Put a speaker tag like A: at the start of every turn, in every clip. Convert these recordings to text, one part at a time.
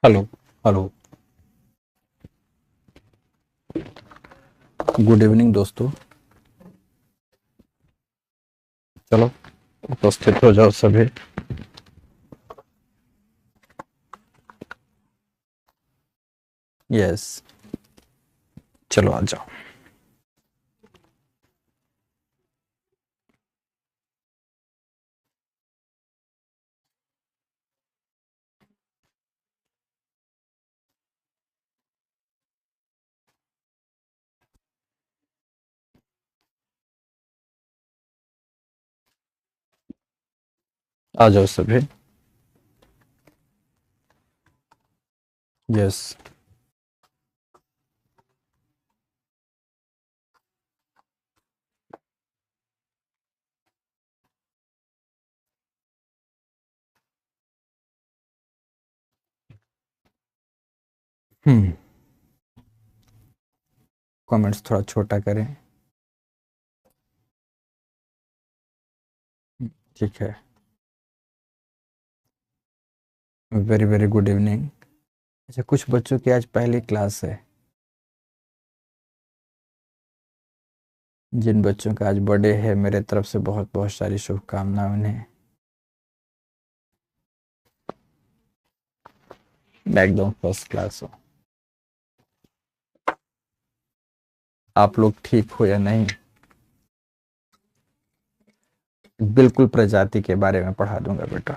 A: Hello. Hello. Good evening दोस्तों। चलो उपस्थित हो जाओ सभी। यस, चलो आ जाओ। आ जाओ सभी। यस। कमेंट्स थोड़ा छोटा करें। ठीक है। Very very good evening. अच्छा, कुछ बच्चों की आज पहली क्लास है। जिन बच्चों का आज बर्थडे है, मेरे तरफ से बहुत बहुत सारी शुभकामनाएं उन्हें। मैं एकदम फर्स्ट क्लास हूँ। आप लोग ठीक हो या नहीं? बिल्कुल प्रजाति के बारे में पढ़ा दूंगा बेटा।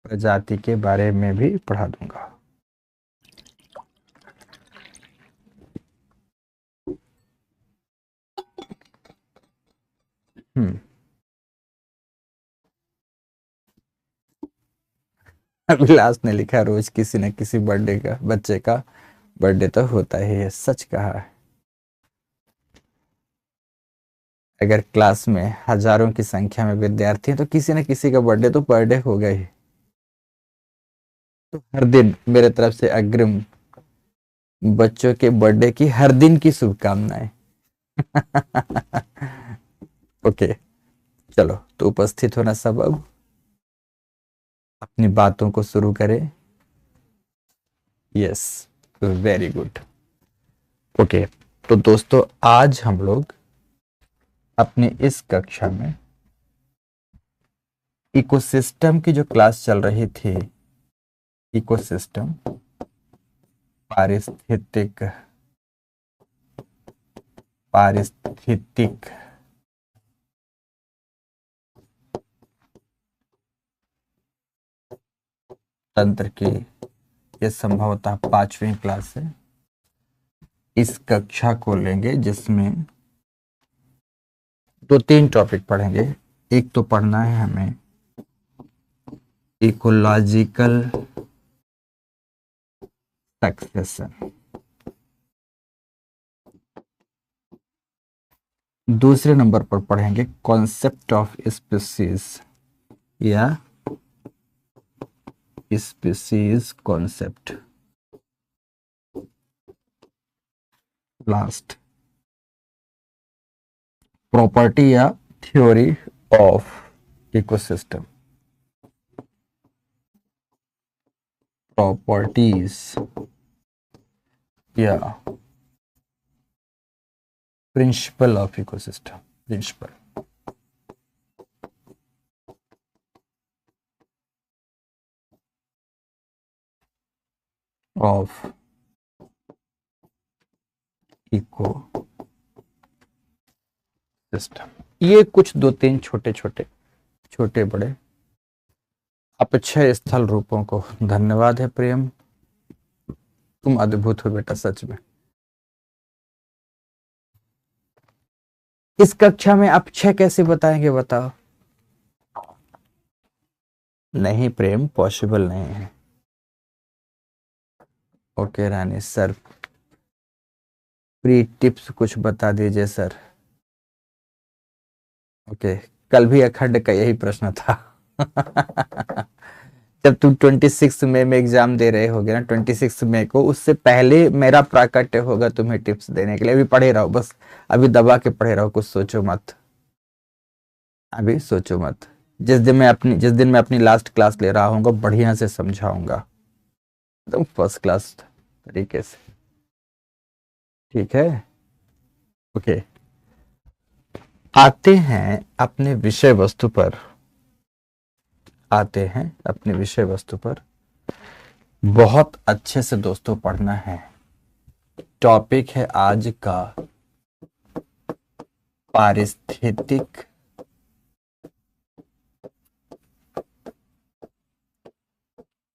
A: प्रजाति के बारे में भी पढ़ा दूंगा। हम्म। अभिलाष ने लिखा, रोज किसी न किसी बर्थडे का बच्चे का बर्थडे तो होता ही है। सच कहा है। अगर क्लास में हजारों की संख्या में विद्यार्थी हैं तो किसी न किसी का बर्थडे तो पर डे होगा ही। तो हर दिन मेरे तरफ से अग्रिम बच्चों के बर्थडे की हर दिन की शुभकामनाएं। ओके, चलो तो उपस्थित होना सब। अब अपनी बातों को शुरू करें। Yes, very good. ओके, तो दोस्तों आज हम लोग अपनी इस कक्षा में इकोसिस्टम की जो क्लास चल रही थी, इकोसिस्टम पारिस्थितिक पारिस्थितिक तंत्र की ये संभवतः 5वीं क्लास है। इस कक्षा को लेंगे जिसमें 2-3 टॉपिक पढ़ेंगे। एक तो पढ़ना है हमें इकोलॉजिकल सक्सेशन। दूसरे नंबर पर पढ़ेंगे कॉन्सेप्ट ऑफ स्पीसीज या स्पीसीज कॉन्सेप्ट। लास्ट प्रॉपर्टी या थ्योरी ऑफ इकोसिस्टम। प्रॉपर्टीज या principle of ecosystem. Principle of eco system. ये कुछ 2-3 छोटे बड़े अपक्षय स्थल रूपों को। धन्यवाद है प्रेम, तुम अद्भुत हो बेटा सच में। इस कक्षा में अपक्षय कैसे बताएंगे बताओ? नहीं प्रेम, पॉसिबल नहीं है। ओके रानी सर, प्री टिप्स कुछ बता दीजिए सर। ओके, कल भी अखंड का यही प्रश्न था। जब तुम 26 मई में एग्जाम दे रहे होगे ना, 26 मई को, उससे पहले मेरा प्राकट्य होगा तुम्हें टिप्स देने के लिए। अभी पढ़े रहो बस, अभी दबा के पढ़े रहो, कुछ सोचो मत, अभी सोचो मत। जिस दिन मैं अपनी लास्ट क्लास ले रहा हूँगा, बढ़िया से समझाऊंगा एकदम फर्स्ट क्लास तरीके से, ठीक है। ओके, आते हैं अपने विषय वस्तु पर, आते हैं अपने विषय वस्तु पर। बहुत अच्छे से दोस्तों पढ़ना है। टॉपिक है आज का पारिस्थितिक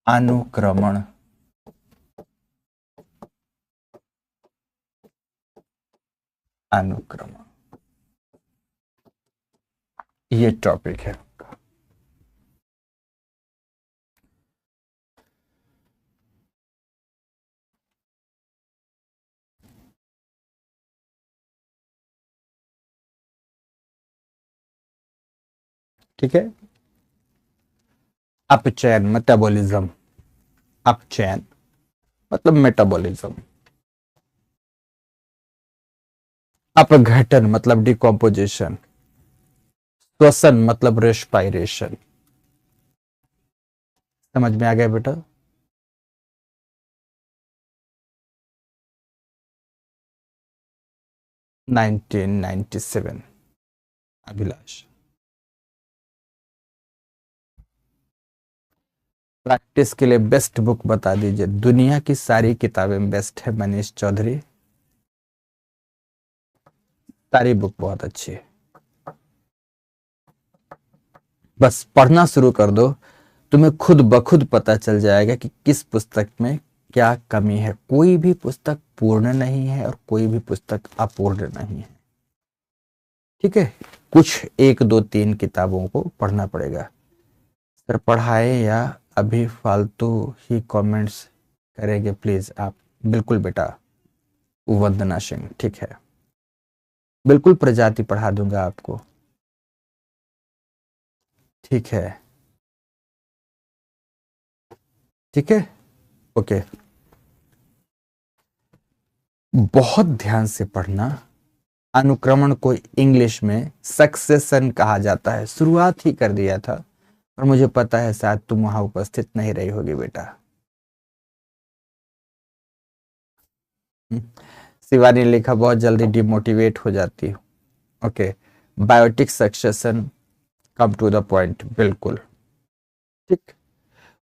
A: अनुक्रमण। अनुक्रमण ये टॉपिक है। ठीक है, अपचयन मेटाबॉलिज्म, अपचयन मतलब मेटाबॉलिज्म, अपघटन मतलब डिकम्पोजिशन, श्वसन मतलब रेस्पायरेशन। समझ में आ गया बेटा? $1997 अभिलाष। प्रैक्टिस के लिए बेस्ट बुक बता दीजिए। दुनिया की सारी किताबें बेस्ट है मनीष चौधरी, सारी बुक बहुत अच्छी है। बस पढ़ना शुरू कर दो, तुम्हें खुद ब खुद पता चल जाएगा कि किस पुस्तक में क्या कमी है। कोई भी पुस्तक पूर्ण नहीं है और कोई भी पुस्तक अपूर्ण नहीं है, ठीक है। कुछ 1 2 3 किताबों को पढ़ना पड़ेगा। सर पढ़ाए या अभी फालतू ही कमेंट्स करेंगे प्लीज आप? बिल्कुल बेटा वंदना सिंह, ठीक है, बिल्कुल प्रजाति पढ़ा दूंगा आपको, ठीक है, ठीक है। ओके, बहुत ध्यान से पढ़ना। अनुक्रमण को इंग्लिश में सक्सेशन कहा जाता है। शुरुआत ही कर दिया था और मुझे पता है शायद तुम वहां उपस्थित नहीं रही होगी बेटा। शिवानी ने लिखा बहुत जल्दी डिमोटिवेट हो जाती हूँ। Okay, biotic succession, come to the point, बिल्कुल ठीक।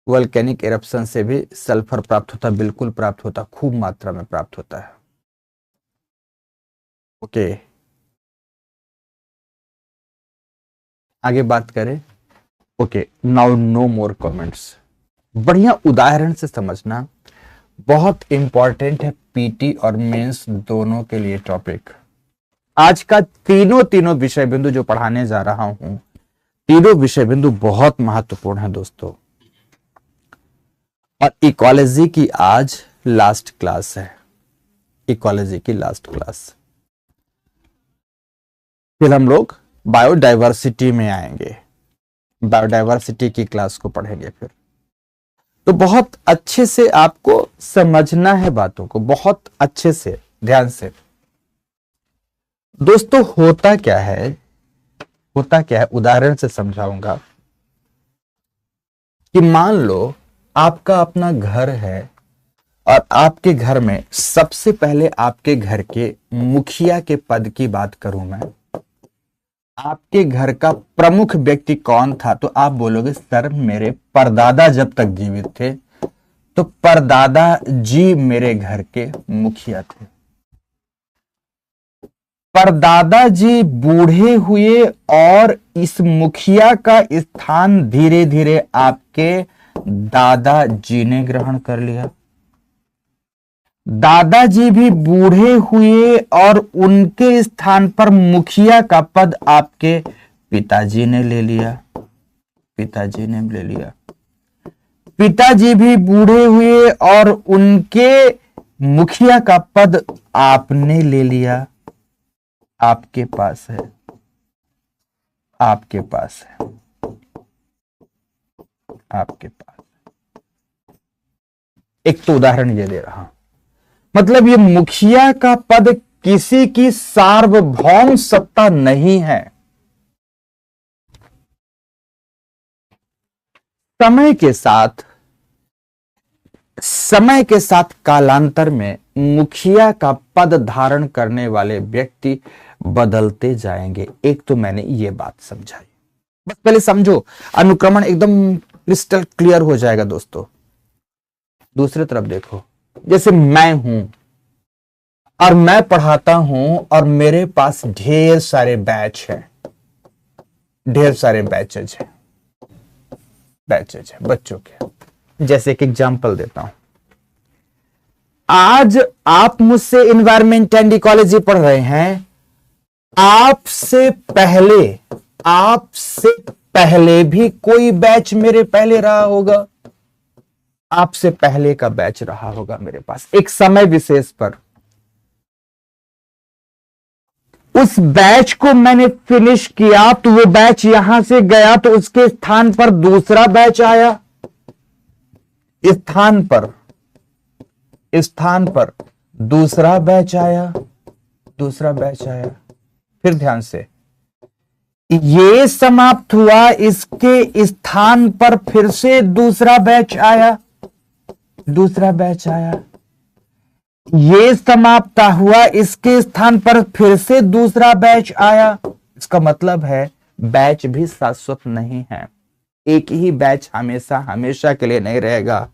A: वोल्केनिक एरप्शन से भी सल्फर प्राप्त होता, बिल्कुल प्राप्त होता, खूब मात्रा में प्राप्त होता है। ओके, आगे बात करें। ओके, नाउ नो मोर कमेंट्स। बढ़िया उदाहरण से समझना, बहुत इंपॉर्टेंट है पीटी और मेंस दोनों के लिए टॉपिक। आज का तीनों विषय बिंदु जो पढ़ाने जा रहा हूं, तीनों विषय बिंदु बहुत महत्वपूर्ण है दोस्तों। और इकोलॉजी की आज लास्ट क्लास है, इकोलॉजी की लास्ट क्लास। फिर हम लोग बायोडाइवर्सिटी में आएंगे, बायोडाइवर्सिटी की क्लास को पढ़ेंगे फिर। तो बहुत अच्छे से आपको समझना है बातों को, बहुत अच्छे से ध्यान से। दोस्तों होता क्या है, होता क्या है उदाहरण से समझाऊंगा कि मान लो आपका अपना घर है और आपके घर में सबसे पहले आपके घर के मुखिया के पद की बात करूं मैं, आपके घर का प्रमुख व्यक्ति कौन था? तो आप बोलोगे सर मेरे परदादा जब तक जीवित थे तो परदादा जी मेरे घर के मुखिया थे। परदादा जी बूढ़े हुए और इस मुखिया का स्थान धीरे धीरे आपके दादाजी ने ग्रहण कर लिया। दादाजी भी बूढ़े हुए और उनके स्थान पर मुखिया का पद आपके पिताजी ने ले लिया, पिताजी ने ले लिया। पिताजी भी बूढ़े हुए और उनके मुखिया का पद आपने ले लिया। आपके पास है, आपके पास है, आपके पास। एक तो उदाहरण ये दे रहा हूं, मतलब ये मुखिया का पद किसी की सार्वभौम सत्ता नहीं है। समय के साथ कालांतर में मुखिया का पद धारण करने वाले व्यक्ति बदलते जाएंगे। एक तो मैंने ये बात समझाई, बस पहले समझो, अनुक्रमण एकदम क्रिस्टल क्लियर हो जाएगा दोस्तों। दूसरी तरफ देखो, जैसे मैं हूं और मैं पढ़ाता हूं और मेरे पास ढेर सारे बैच हैं, ढेर सारे बैचेज हैं बच्चों के। जैसे एक एग्जांपल देता हूं, आज आप मुझसे इन्वायरमेंट एंड इकोलॉजी पढ़ रहे हैं, आपसे पहले भी कोई बैच मेरे पहले रहा होगा, आपसे पहले का बैच रहा होगा मेरे पास एक समय विशेष पर। उस बैच को मैंने फिनिश किया तो वो बैच यहां से गया तो उसके स्थान पर दूसरा बैच आया, स्थान पर दूसरा बैच आया। फिर ध्यान से, ये समाप्त हुआ, इसके स्थान पर फिर से दूसरा बैच आया, ये समाप्त हुआ, इसके स्थान पर फिर से दूसरा बैच आया। इसका मतलब है बैच भी शाश्वत नहीं है, एक ही बैच हमेशा के लिए नहीं रहेगा।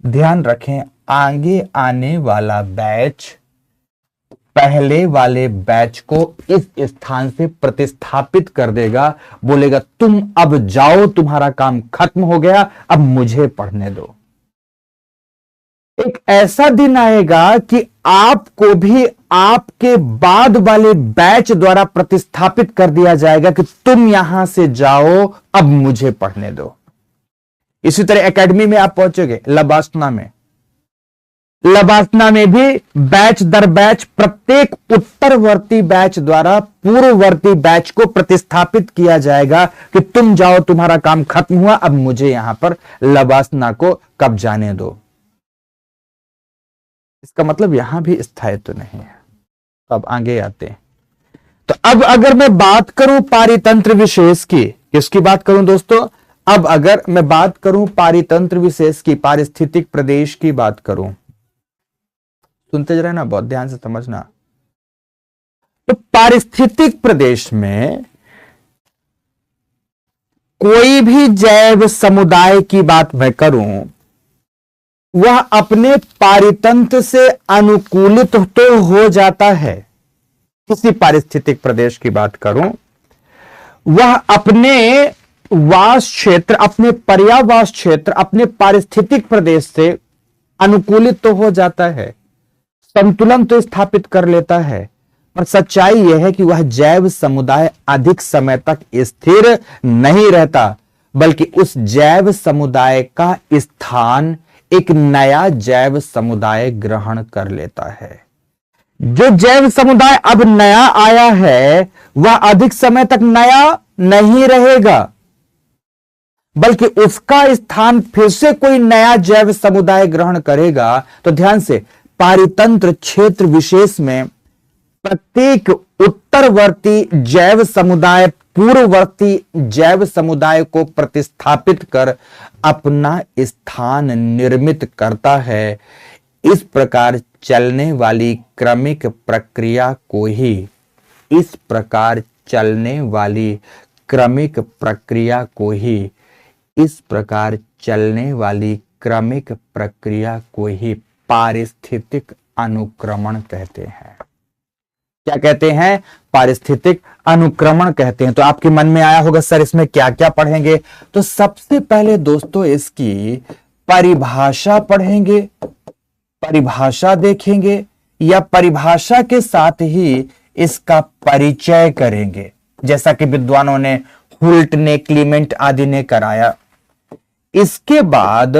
A: ध्यान रखें, आगे आने वाला बैच पहले वाले बैच को इस स्थान से प्रतिस्थापित कर देगा, बोलेगा तुम अब जाओ, तुम्हारा काम खत्म हो गया, अब मुझे पढ़ने दो। एक ऐसा दिन आएगा कि आपको भी आपके बाद वाले बैच द्वारा प्रतिस्थापित कर दिया जाएगा कि तुम यहां से जाओ, अब मुझे पढ़ने दो। इसी तरह एकेडमी में आप पहुंचोगे, लबासना में भी बैच दर बैच प्रत्येक उत्तरवर्ती बैच द्वारा पूर्ववर्ती बैच को प्रतिस्थापित किया जाएगा कि तुम जाओ, तुम्हारा काम खत्म हुआ, अब मुझे यहां पर लबासना को कब्जाने दो। इसका मतलब यहां भी स्थायित्व नहीं है। तो अब आगे आते हैं। तो अब अगर मैं बात करूं पारितंत्र विशेष की, किसकी बात करूं दोस्तों? अब अगर मैं बात करूं पारितंत्र विशेष की, पारिस्थितिक प्रदेश की बात करूं, सुनते जा रहे ना, बहुत ध्यान से समझना। तो पारिस्थितिक प्रदेश में कोई भी जैव समुदाय की बात मैं करूं, वह अपने पारितंत्र से अनुकूलित तो हो जाता है। किसी पारिस्थितिक प्रदेश की बात करूं, वह अपने वास क्षेत्र, अपने पर्यावास क्षेत्र, अपने पारिस्थितिक प्रदेश से अनुकूलित तो हो जाता है, संतुलन तो स्थापित कर लेता है, पर सच्चाई यह है कि वह जैव समुदाय अधिक समय तक स्थिर नहीं रहता, बल्कि उस जैव समुदाय का स्थान एक नया जैव समुदाय ग्रहण कर लेता है। जो जैव समुदाय अब नया आया है, वह अधिक समय तक नया नहीं रहेगा, बल्कि उसका स्थान फिर से कोई नया जैव समुदाय ग्रहण करेगा। तो ध्यान से, पारितंत्र क्षेत्र विशेष में प्रत्येक उत्तरवर्ती जैव समुदाय पूर्ववर्ती जैव समुदाय को प्रतिस्थापित कर अपना स्थान निर्मित करता है। इस प्रकार चलने वाली क्रमिक प्रक्रिया को ही पारिस्थितिक अनुक्रमण कहते हैं। क्या कहते हैं? पारिस्थितिक अनुक्रमण कहते हैं। तो आपके मन में आया होगा सर इसमें क्या क्या पढ़ेंगे? तो सबसे पहले दोस्तों इसकी परिभाषा पढ़ेंगे, परिभाषा देखेंगे, या परिभाषा के साथ ही इसका परिचय करेंगे, जैसा कि विद्वानों ने, हुल्ट ने, क्लीमेंट आदि ने कराया। इसके बाद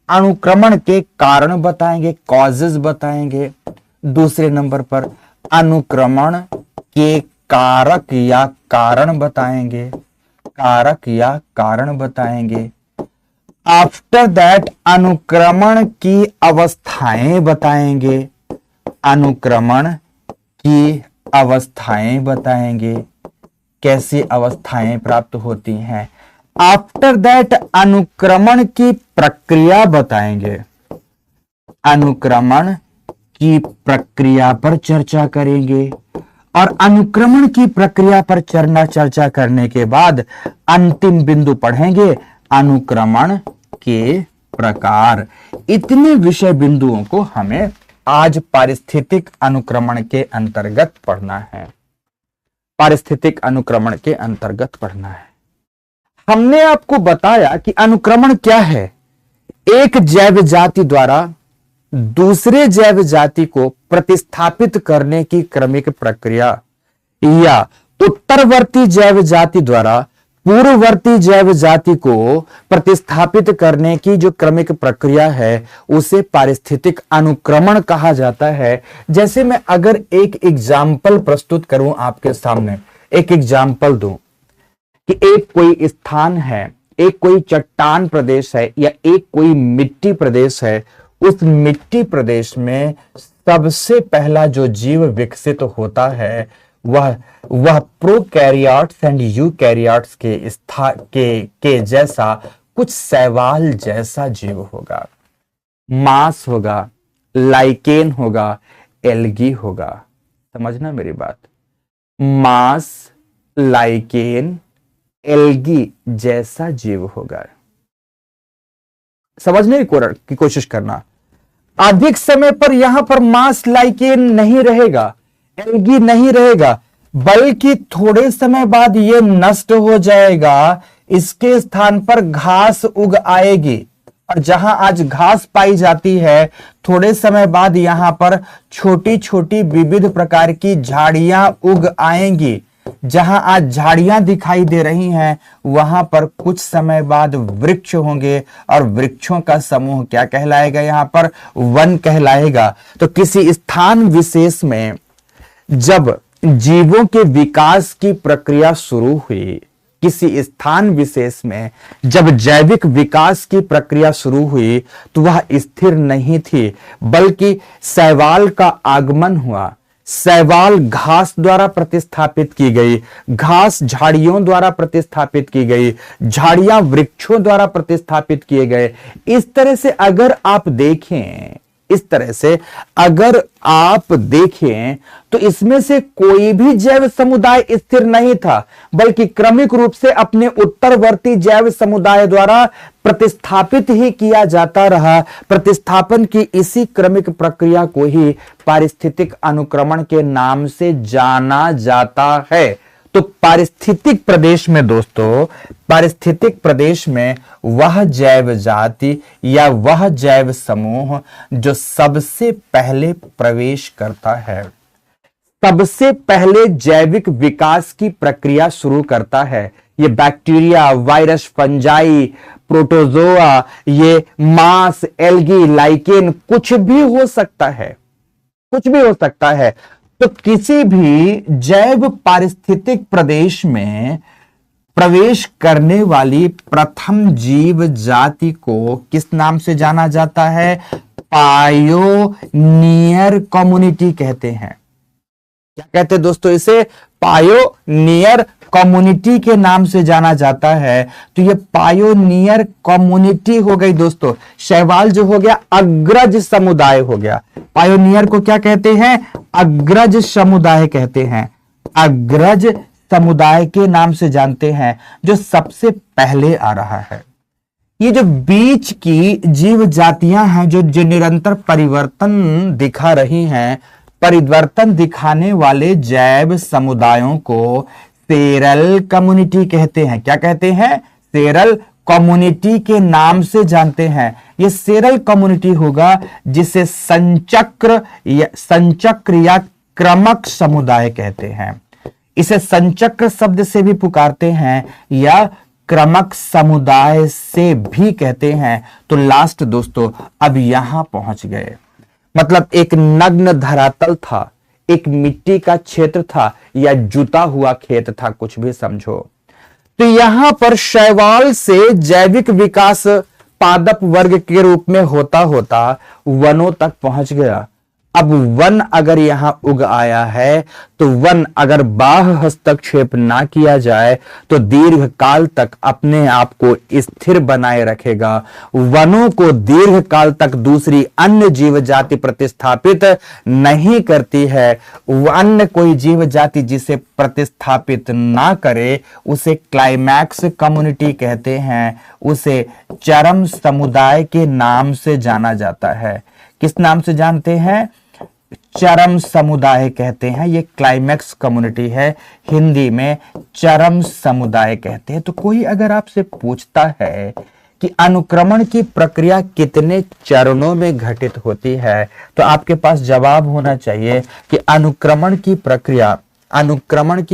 A: अनुक्रमण के कारण बताएंगे, कॉजेज बताएंगे। दूसरे नंबर पर अनुक्रमण के कारक या कारण बताएंगे। आफ्टर दैट अनुक्रमण की अवस्थाएं बताएंगे। कैसी अवस्थाएं प्राप्त होती हैं। आफ्टर दैट अनुक्रमण की प्रक्रिया बताएंगे, अनुक्रमण की प्रक्रिया पर चर्चा करेंगे और अनुक्रमण की प्रक्रिया पर चर्चा करने के बाद अंतिम बिंदु पढ़ेंगे अनुक्रमण के प्रकार। इतने विषय बिंदुओं को हमें आज पारिस्थितिक अनुक्रमण के अंतर्गत पढ़ना है, पारिस्थितिक अनुक्रमण के अंतर्गत पढ़ना है। हमने आपको बताया कि अनुक्रमण क्या है। एक जैव जाति द्वारा दूसरे जैव जाति को प्रतिस्थापित करने की क्रमिक प्रक्रिया या उत्तरवर्ती जैव जाति द्वारा पूर्ववर्ती जैव जाति को प्रतिस्थापित करने की जो क्रमिक प्रक्रिया है उसे पारिस्थितिक अनुक्रमण कहा जाता है। जैसे मैं अगर एक एग्जाम्पल प्रस्तुत करूं आपके सामने, एक एग्जाम्पल दूं कि एक कोई स्थान है, एक कोई चट्टान प्रदेश है या एक कोई मिट्टी प्रदेश है, उस मिट्टी प्रदेश में सबसे पहला जो जीव विकसित होता है वह प्रोकैरियोट्स एंड यूकैरियोट्स के जैसा कुछ शैवाल जैसा जीव होगा। मांस होगा, लाइकेन होगा, एल्गी होगा। समझना मेरी बात, मांस, लाइकेन, एल्गी जैसा जीव होगा। समझने की कोशिश करना। अधिक समय पर यहां पर मांस, लाइकेन नहीं रहेगा, एल्गी नहीं रहेगा, बल्कि थोड़े समय बाद यह नष्ट हो जाएगा। इसके स्थान पर घास उग आएगी और जहां आज घास पाई जाती है, थोड़े समय बाद यहां पर छोटी छोटी विविध प्रकार की झाड़ियां उग आएंगी। जहां आज झाड़ियां दिखाई दे रही हैं, वहां पर कुछ समय बाद वृक्ष होंगे और वृक्षों का समूह क्या कहलाएगा? यहां पर वन कहलाएगा। तो किसी स्थान विशेष में जब जीवों के विकास की प्रक्रिया शुरू हुई, किसी स्थान विशेष में जब जैविक विकास की प्रक्रिया शुरू हुई, तो वह स्थिर नहीं थी, बल्कि शैवाल का आगमन हुआ। शैवाल घास द्वारा प्रतिस्थापित की गई, घास झाड़ियों द्वारा प्रतिस्थापित की गई, झाड़ियां वृक्षों द्वारा प्रतिस्थापित किए गए। इस तरह से अगर आप देखें, इस तरह से अगर आप देखें तो इसमें से कोई भी जैव समुदाय स्थिर नहीं था, बल्कि क्रमिक रूप से अपने उत्तरवर्ती जैव समुदाय द्वारा प्रतिस्थापित ही किया जाता रहा। प्रतिस्थापन की इसी क्रमिक प्रक्रिया को ही पारिस्थितिक अनुक्रमण के नाम से जाना जाता है। तो पारिस्थितिक प्रदेश में दोस्तों, पारिस्थितिक प्रदेश में वह जैव जाति या वह जैव समूह जो सबसे पहले प्रवेश करता है, सबसे पहले जैविक विकास की प्रक्रिया शुरू करता है। ये बैक्टीरिया, वायरस, फंजाई, प्रोटोजोआ, ये मांस, एल्गी, लाइकेन, कुछ भी हो सकता है, कुछ भी हो सकता है। तो किसी भी जैव पारिस्थितिक प्रदेश में प्रवेश करने वाली प्रथम जीव जाति को किस नाम से जाना जाता है? पायोनियर कम्युनिटी कहते हैं। क्या कहते हैं दोस्तों? इसे पायोनियर कम्युनिटी के नाम से जाना जाता है। तो ये पायोनियर कम्युनिटी हो गई दोस्तों। शैवाल जो हो गया अग्रज समुदाय हो गया। पायोनियर को क्या कहते हैं? अग्रज समुदाय कहते हैं। अग्रज समुदाय के नाम से जानते हैं, जो सबसे पहले आ रहा है। ये जो बीच की जीव जातियां हैं जो निरंतर परिवर्तन दिखा रही हैं, परिवर्तन दिखाने वाले जैव समुदायों को सेरल कम्युनिटी कहते हैं। क्या कहते हैं? सेरल कम्युनिटी के नाम से जानते हैं। ये सेरल कम्युनिटी होगा जिसे संचक्र या क्रमक समुदाय कहते हैं। इसे संचक्र शब्द से भी पुकारते हैं या क्रमक समुदाय से भी कहते हैं। तो लास्ट दोस्तों, अब यहां पहुंच गए, मतलब एक नग्न धरातल था, एक मिट्टी का क्षेत्र था या जुता हुआ खेत था, कुछ भी समझो। तो यहां पर शैवाल से जैविक विकास पादप वर्ग के रूप में होता होता वनों तक पहुंच गया। अब वन अगर यहां उग आया है तो वन अगर बाह्य हस्तक्षेप ना किया जाए तो दीर्घ काल तक अपने आप को स्थिर बनाए रखेगा। वनों को दीर्घ काल तक दूसरी अन्य जीव जाति प्रतिस्थापित नहीं करती है। अन्य कोई जीव जाति जिसे प्रतिस्थापित ना करे उसे क्लाइमैक्स कम्युनिटी कहते हैं, उसे चरम समुदाय के नाम से जाना जाता है। किस नाम से जानते हैं? चरम समुदाय कहते हैं। ये क्लाइमैक्स कम्युनिटी है, हिंदी में चरम समुदाय कहते हैं। तो कोई अगर आपसे पूछता है कि अनुक्रमण की प्रक्रिया कितने चरणों में घटित होती है, तो आपके पास जवाब होना चाहिए कि अनुक्रमण की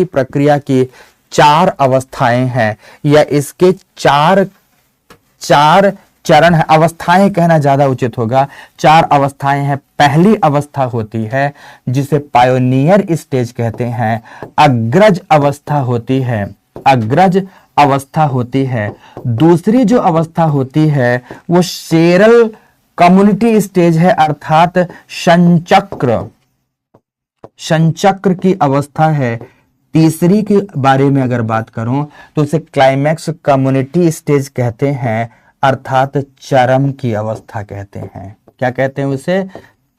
A: प्रक्रिया की 4 अवस्थाएं हैं, या इसके चार चरण है। अवस्थाएं कहना ज्यादा उचित होगा। 4 अवस्थाएं हैं। पहली अवस्था होती है जिसे पायोनियर स्टेज कहते हैं। अग्रज अवस्था होती है। दूसरी जो अवस्था होती है वो शेरल कम्युनिटी स्टेज है, अर्थात संचक्र की अवस्था है। तीसरी के बारे में अगर बात करूं तो उसे क्लाइमैक्स कम्युनिटी स्टेज कहते हैं, अर्थात चरम की अवस्था कहते हैं। क्या कहते हैं उसे?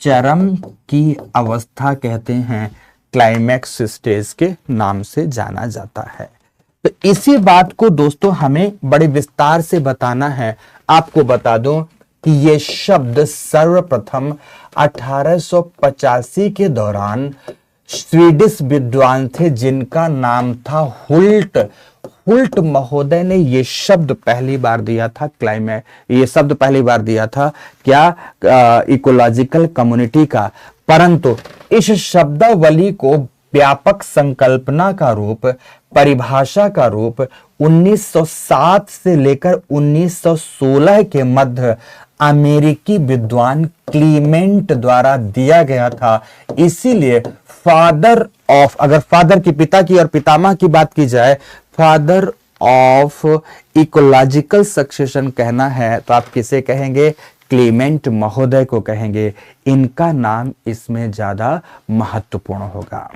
A: चरम की अवस्था कहते हैं। क्लाइमैक्स स्टेज के नाम से जाना जाता है। तो इसी बात को दोस्तों हमें बड़े विस्तार से बताना है। आपको बता दूं कि ये शब्द सर्वप्रथम 1885 के दौरान स्वीडिश विद्वान थे जिनका नाम था हुल्ट महोदय ने ये शब्द पहली बार दिया था। ये शब्द पहली बार दिया था क्या? इकोलॉजिकल कम्युनिटी का। परंतु इस शब्दावली को व्यापक संकल्पना का रूप, परिभाषा का रूप 1907 से लेकर 1916 के मध्य अमेरिकी विद्वान क्लीमेंट द्वारा दिया गया था। इसीलिए अगर फादर की, पिता की और पितामह की बात की जाए, फादर ऑफ इकोलॉजिकल सक्सेशन कहना है तो आप किसे कहेंगे? क्लीमेंट महोदय को कहेंगे। इनका नाम इसमें ज्यादा महत्वपूर्ण होगा।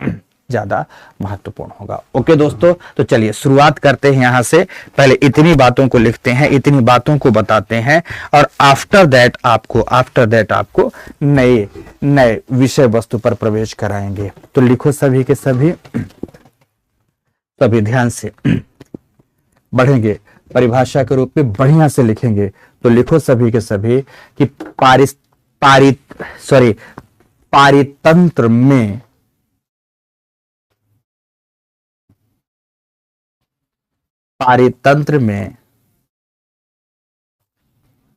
A: ओके दोस्तों, तो चलिए शुरुआत करते हैं यहां से। पहले इतनी बातों को लिखते हैं, इतनी बातों को बताते हैं, और आफ्टर दैट आपको नए विषय वस्तु पर प्रवेश कराएंगे। तो लिखो सभी के सभी ध्यान से बढ़ेंगे, परिभाषा के रूप में बढ़िया से लिखेंगे। तो लिखो सभी के सभी कि पारितंत्र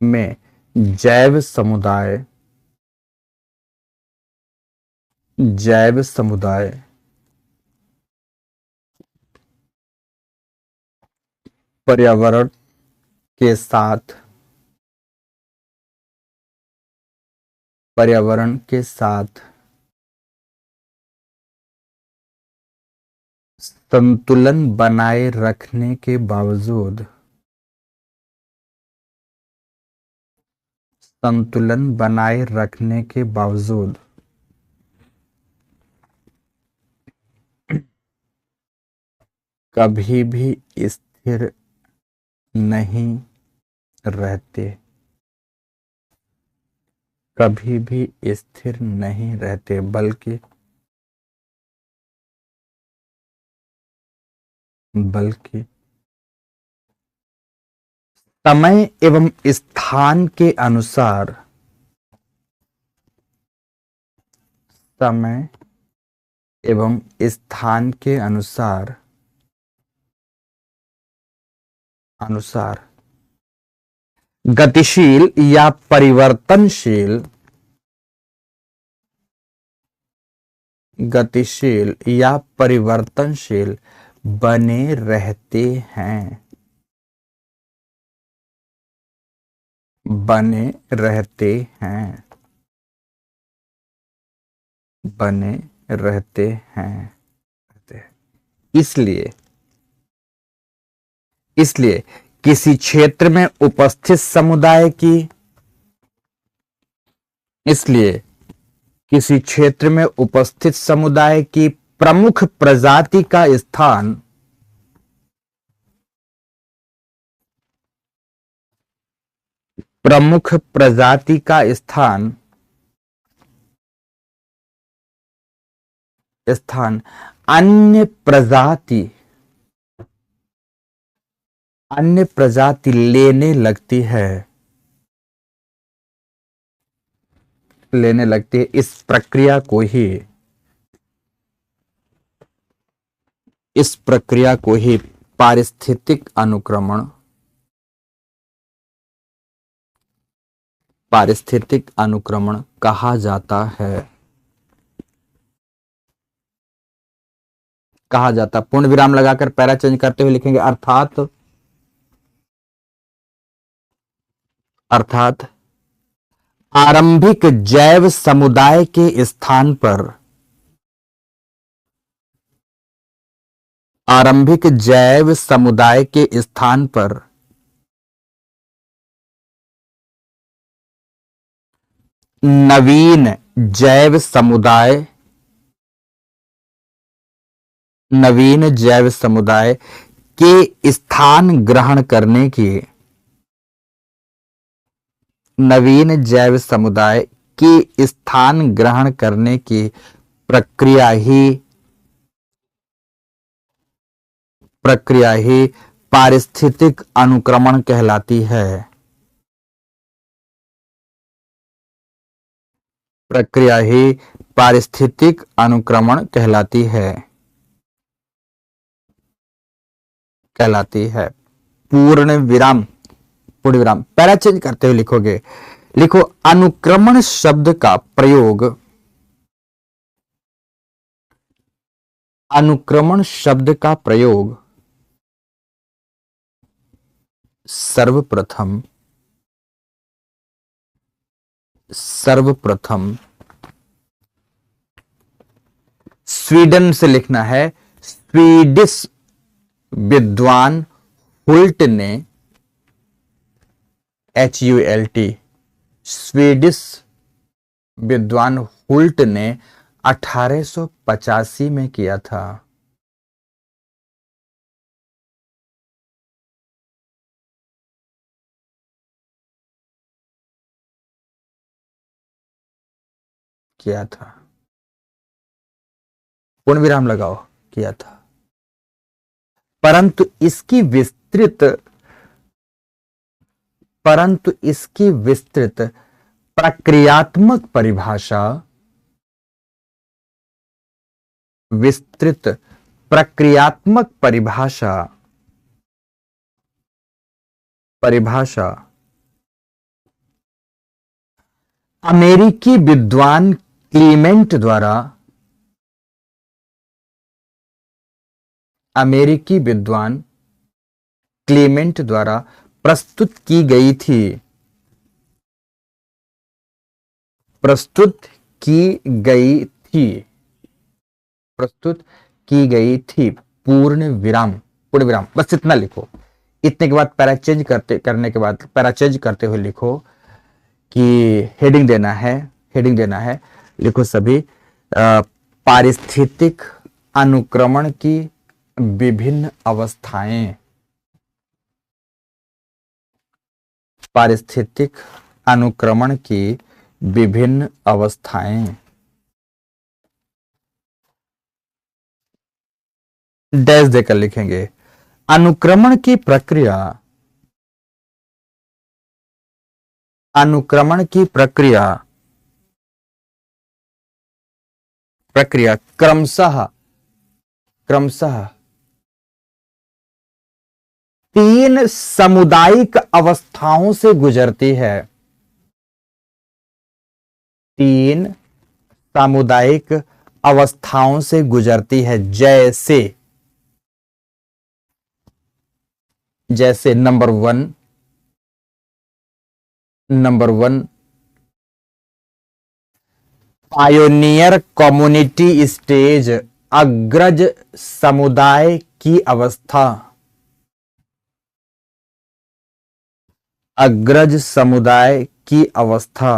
A: में जैव समुदाय पर्यावरण के साथ संतुलन बनाए रखने के बावजूद कभी भी स्थिर नहीं रहते, बल्कि समय एवं स्थान के अनुसार गतिशील या परिवर्तनशील बने रहते हैं। इसलिए किसी क्षेत्र में उपस्थित समुदाय की किसी क्षेत्र में उपस्थित समुदाय की प्रमुख प्रजाति का स्थान प्रमुख प्रजाति का स्थान स्थान अन्य प्रजाति लेने लगती है इस प्रक्रिया को ही पारिस्थितिक अनुक्रमण कहा जाता है। पूर्ण विराम लगाकर पैरा चेंज करते हुए लिखेंगे अर्थात आरंभिक जैव समुदाय के स्थान पर नवीन जैव समुदाय के स्थान ग्रहण करने की प्रक्रिया ही पारिस्थितिक अनुक्रमण कहलाती है। पूर्ण विराम पैरा चेंज करते हुए लिखो अनुक्रमण शब्द का प्रयोग सर्वप्रथम स्वीडन से लिखना है। स्वीडिश विद्वान हुल्ट ने स्वीडिश विद्वान हुल्ट ने 1885 में किया था। पूर्ण विराम लगाओ, किया था। परंतु इसकी विस्तृत प्रक्रियात्मक परिभाषा अमेरिकी विद्वान क्लीमेंट द्वारा प्रस्तुत की गई थी। पूर्ण विराम बस इतना लिखो। इतने के बाद पैरा चेंज करते हुए लिखो कि हेडिंग देना है। लिखो सभी पारिस्थितिक अनुक्रमण की विभिन्न अवस्थाएं। डैश देकर लिखेंगे। अनुक्रमण की प्रक्रिया क्रमशः 3 सामुदायिक अवस्थाओं से गुजरती है। 3 सामुदायिक अवस्थाओं से गुजरती है, जैसे नंबर 1 पायोनियर कम्युनिटी स्टेज, अग्रज समुदाय की अवस्था।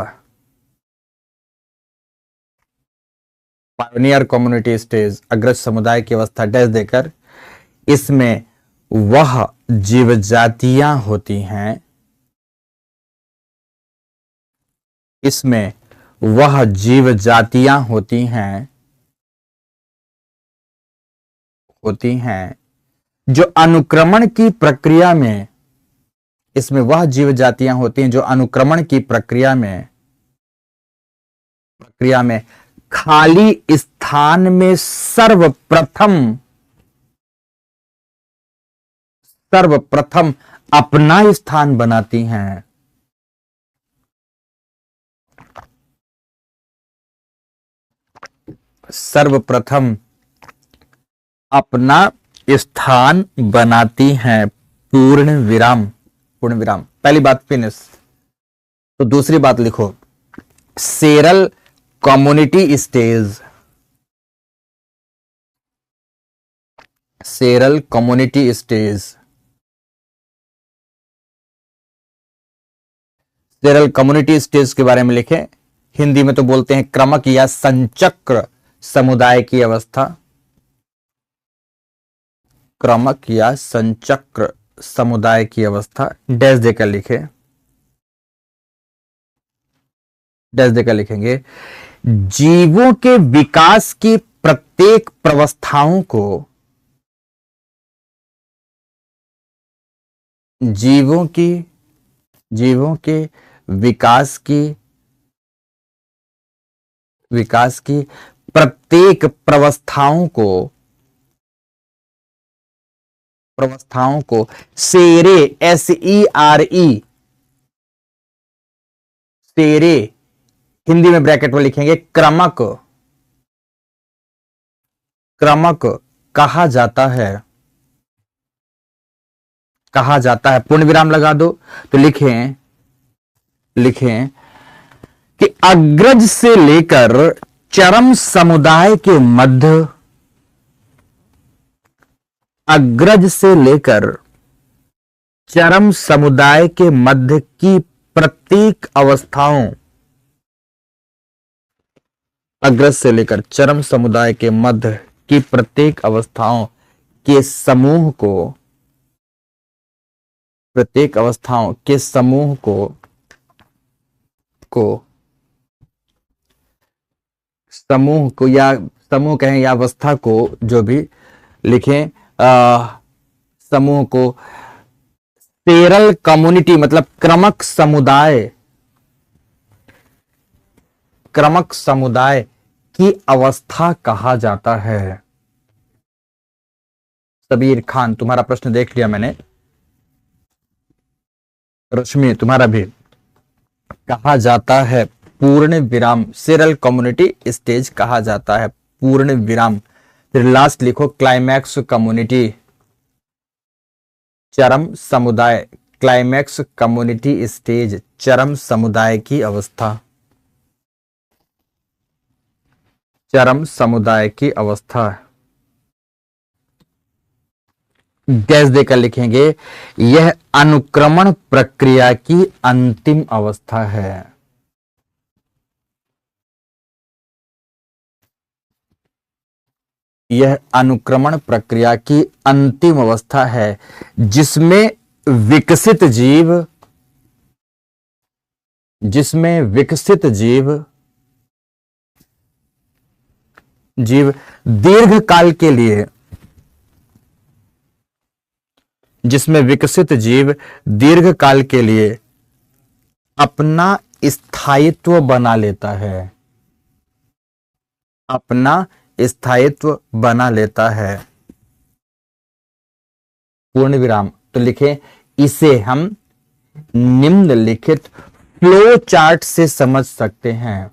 A: पायोनियर कम्युनिटी स्टेज, अग्रज समुदाय की अवस्था डैश देकर, इसमें वह जीव जातियां होती हैं, इसमें वह जीव जातियां होती हैं जो अनुक्रमण की प्रक्रिया में, इसमें वह जीव जातियां होती हैं जो अनुक्रमण की प्रक्रिया में खाली स्थान में सर्वप्रथम अपना स्थान बनाती हैं। सर्वप्रथम अपना स्थान बनाती हैं। पूर्ण विराम। पहली बात फिनिश। तो दूसरी बात लिखो, cereal community stage, cereal community stage, cereal community stage के बारे में लिखें। हिंदी में तो बोलते हैं क्रमक या संचक्र समुदाय की अवस्था, क्रमक या संचक्र समुदाय की अवस्था। डैश देकर लिखे, डैश देकर लिखेंगे, जीवों के विकास की प्रत्येक प्रवस्थाओं को, जीवों के विकास की प्रत्येक प्रवस्थाओं को सेरे, SERE, सेरे, हिंदी में ब्रैकेट में लिखेंगे क्रमक कहा जाता है, पूर्ण विराम लगा दो। तो लिखें कि अग्रज से लेकर चरम समुदाय के मध्य, अग्रज से लेकर चरम समुदाय के मध्य की प्रत्येक अवस्थाओं, अग्रज से लेकर चरम समुदाय के मध्य की प्रत्येक अवस्थाओं के समूह को, प्रत्येक अवस्थाओं के समूह को या समूह कहें या अवस्था को, जो भी लिखें, समूह को सेरल कम्युनिटी मतलब क्रमक समुदाय की अवस्था कहा जाता है। सबीर खान, तुम्हारा प्रश्न देख लिया मैंने। रश्मि, तुम्हारा भी। कहा जाता है पूर्ण विराम, सेरल कम्युनिटी स्टेज कहा जाता है पूर्ण विराम। फिर लास्ट लिखो क्लाइमैक्स कम्युनिटी, चरम समुदाय, क्लाइमैक्स कम्युनिटी स्टेज, चरम समुदाय की अवस्था, चरम समुदाय की अवस्था। गैस देकर लिखेंगे, यह अनुक्रमण प्रक्रिया की अंतिम अवस्था है। यह अनुक्रमण प्रक्रिया की अंतिम अवस्था है जिसमें विकसित जीव दीर्घ काल के लिए, जिसमें विकसित जीव दीर्घ काल के लिए अपना स्थायित्व बना लेता है, अपना स्थायित्व बना लेता है। पूर्ण विराम। तो लिखें, इसे हम निम्नलिखित फ्लो चार्ट से समझ सकते हैं।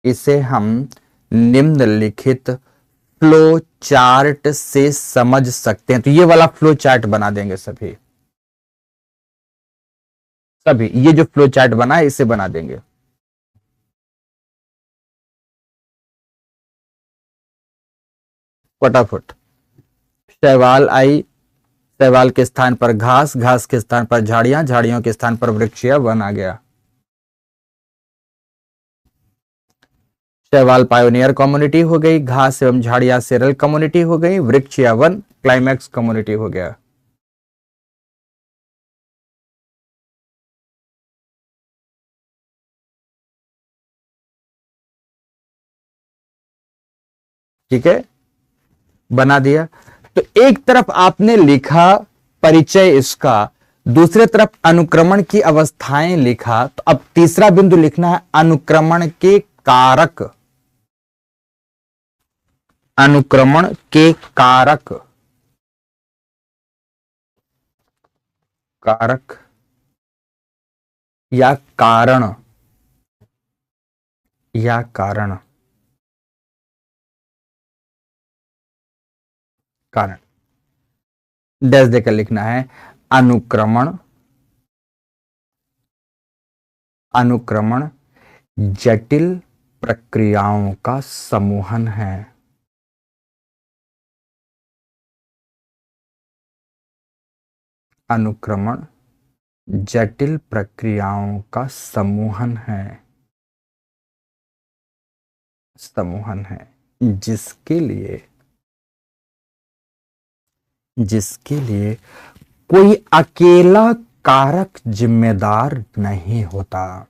A: इसे हम निम्नलिखित फ्लो चार्ट से समझ सकते हैं। तो ये वाला फ्लो चार्ट बना देंगे सभी, ये जो फ्लो चार्ट बना है इसे बना देंगे। फटाफट। शैवाल आई, शैवाल के स्थान पर घास, घास के स्थान पर झाड़ियां, झाड़ियों के स्थान पर वृक्ष या वन आ गया। शैवाल पायोनियर कम्युनिटी हो गई, घास एवं झाड़ियां सेरल कम्युनिटी हो गई, वृक्ष या वन क्लाइमैक्स कम्युनिटी हो गया। ठीक है, बना दिया। तो एक तरफ आपने लिखा परिचय इसका, दूसरे तरफ अनुक्रमण की अवस्थाएं लिखा, तो अब तीसरा बिंदु लिखना है अनुक्रमण के कारक। अनुक्रमण के कारक, कारक या कारण, या कारण, कारण डैश देकर लिखना है। अनुक्रमण, अनुक्रमण जटिल प्रक्रियाओं का समूहन है। अनुक्रमण जटिल प्रक्रियाओं का समूहन है, समूहन है, जिसके लिए, जिसके लिए कोई अकेला कारक जिम्मेदार नहीं होता।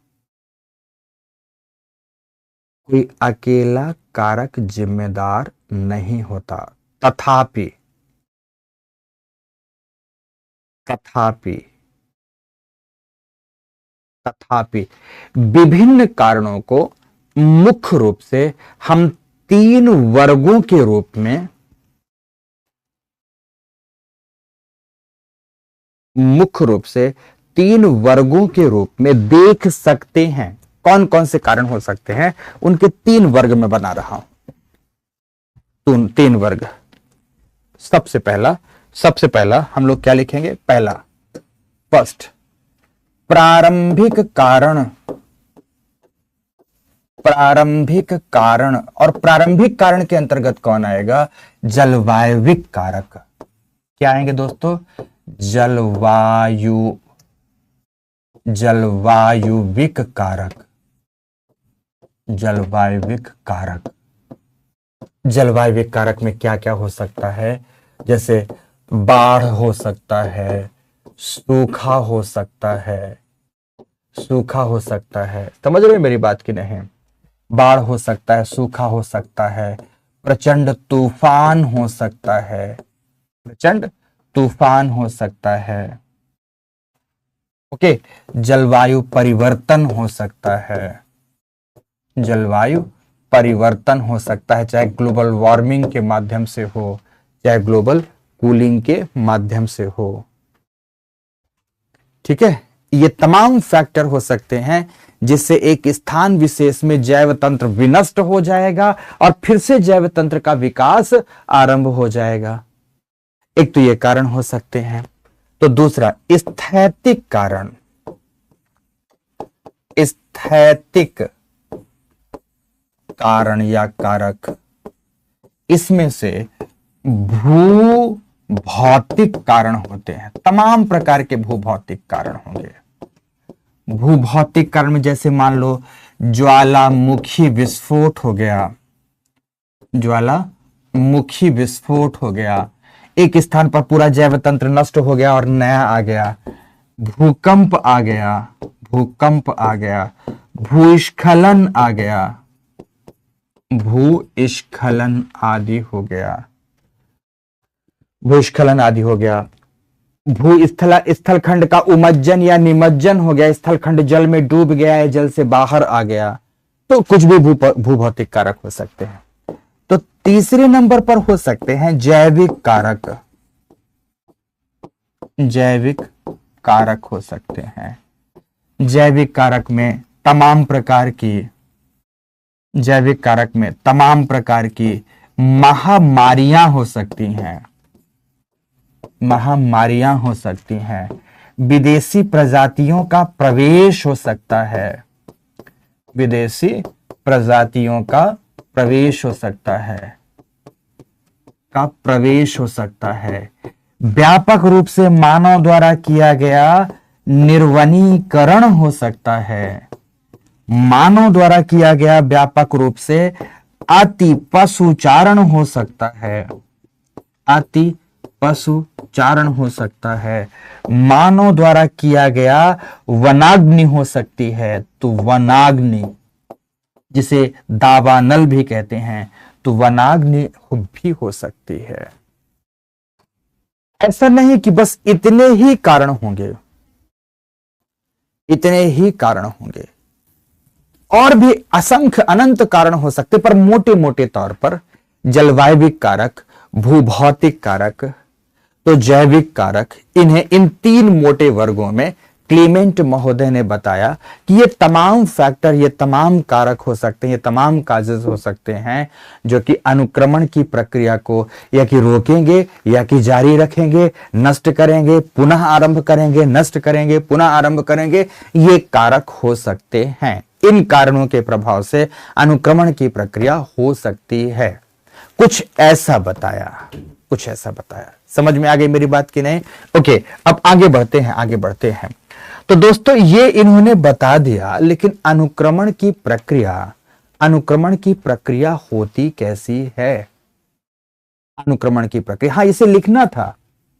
A: कोई अकेला कारक जिम्मेदार नहीं होता। तथापि, तथापि, तथापि विभिन्न कारणों को मुख्य रूप से हम तीन वर्गों के रूप में, मुख्य रूप से तीन वर्गों के रूप में देख सकते हैं। कौन कौन से कारण हो सकते हैं, उनके तीन वर्ग में बना रहा हूं। तीन वर्ग। सबसे पहला हम लोग क्या लिखेंगे, पहला, फर्स्ट, प्रारंभिक कारण। प्रारंभिक कारण, और प्रारंभिक कारण के अंतर्गत कौन आएगा, जलवायविक कारक। क्या आएंगे दोस्तों, जलवायुविक कारक। जलवायुविक कारक, जलवायुविक कारक में क्या क्या हो सकता है, जैसे बाढ़ हो सकता है, सूखा हो सकता है, सूखा हो सकता है, समझ रहे हैं मेरी बात की नहीं। बाढ़ हो सकता है, सूखा हो सकता है, प्रचंड तूफान हो सकता है, प्रचंड तूफान हो सकता है। ओके, जलवायु परिवर्तन हो सकता है, जलवायु परिवर्तन हो सकता है, चाहे ग्लोबल वार्मिंग के माध्यम से हो, चाहे ग्लोबल कूलिंग के माध्यम से हो। ठीक है, ये तमाम फैक्टर हो सकते हैं जिससे एक स्थान विशेष में जैव तंत्र विनष्ट हो जाएगा और फिर से जैव तंत्र का विकास आरंभ हो जाएगा। एक तो ये कारण हो सकते हैं। तो दूसरा, स्थैतिक कारण। स्थैतिक कारण या कारक, इसमें से भू भौतिक कारण होते हैं। तमाम प्रकार के भूभौतिक कारण होंगे। भूभौतिक कारण में जैसे मान लो ज्वालामुखी विस्फोट हो गया, ज्वालामुखी विस्फोट हो गया, एक स्थान पर पूरा जैव तंत्र नष्ट हो गया और नया आ गया। भूकंप आ गया, भूकंप आ गया, भूस्खलन आ गया, भूस्खलन आदि हो गया, भूस्खलन आदि हो गया। स्थलखंड का उमज्जन या निमज्जन हो गया, स्थलखंड जल में डूब गया है, जल से बाहर आ गया, तो कुछ भी भूभौतिक कारक हो सकते हैं। तो तीसरे नंबर पर हो सकते हैं जैविक कारक। जैविक कारक हो सकते हैं। जैविक कारक में तमाम प्रकार की, जैविक कारक में तमाम प्रकार की महामारियां हो सकती हैं, महामारियां हो सकती हैं। विदेशी प्रजातियों का प्रवेश हो सकता है, विदेशी प्रजातियों का प्रवेश हो सकता है, का प्रवेश हो सकता है। व्यापक रूप से मानव द्वारा किया गया निर्वनीकरण हो सकता है, मानव द्वारा किया गया व्यापक रूप से अति पशुचारण हो सकता है, अति पशुचारण हो सकता है। मानव द्वारा किया गया वनाग्नि हो सकती है, तो वनाग्नि जिसे दावानल भी कहते हैं, तो वनाग्नि भी हो सकती है। ऐसा नहीं कि बस इतने ही कारण होंगे, इतने ही कारण होंगे, और भी असंख्य अनंत कारण हो सकते, पर मोटे मोटे तौर पर जलवायविक कारक, भूभौतिक कारक, तो जैविक कारक, इन्हें इन तीन मोटे वर्गों में क्लीमेंट महोदय ने बताया कि ये तमाम फैक्टर, ये तमाम कारक हो सकते हैं, ये तमाम काजेस हो सकते हैं जो कि अनुक्रमण की प्रक्रिया को या कि रोकेंगे या कि जारी रखेंगे, नष्ट करेंगे, पुनः आरंभ करेंगे, नष्ट करेंगे, पुनः आरंभ करेंगे, ये कारक हो सकते हैं। इन कारणों के प्रभाव से अनुक्रमण की प्रक्रिया हो सकती है। कुछ ऐसा बताया, कुछ ऐसा बताया। समझ में आ गई मेरी बात की नहीं? ओके, अब आगे बढ़ते हैं, आगे बढ़ते हैं। तो दोस्तों ये इन्होंने बता दिया, लेकिन अनुक्रमण की प्रक्रिया, अनुक्रमण की प्रक्रिया होती कैसी है? अनुक्रमण की प्रक्रिया, हाँ इसे लिखना था,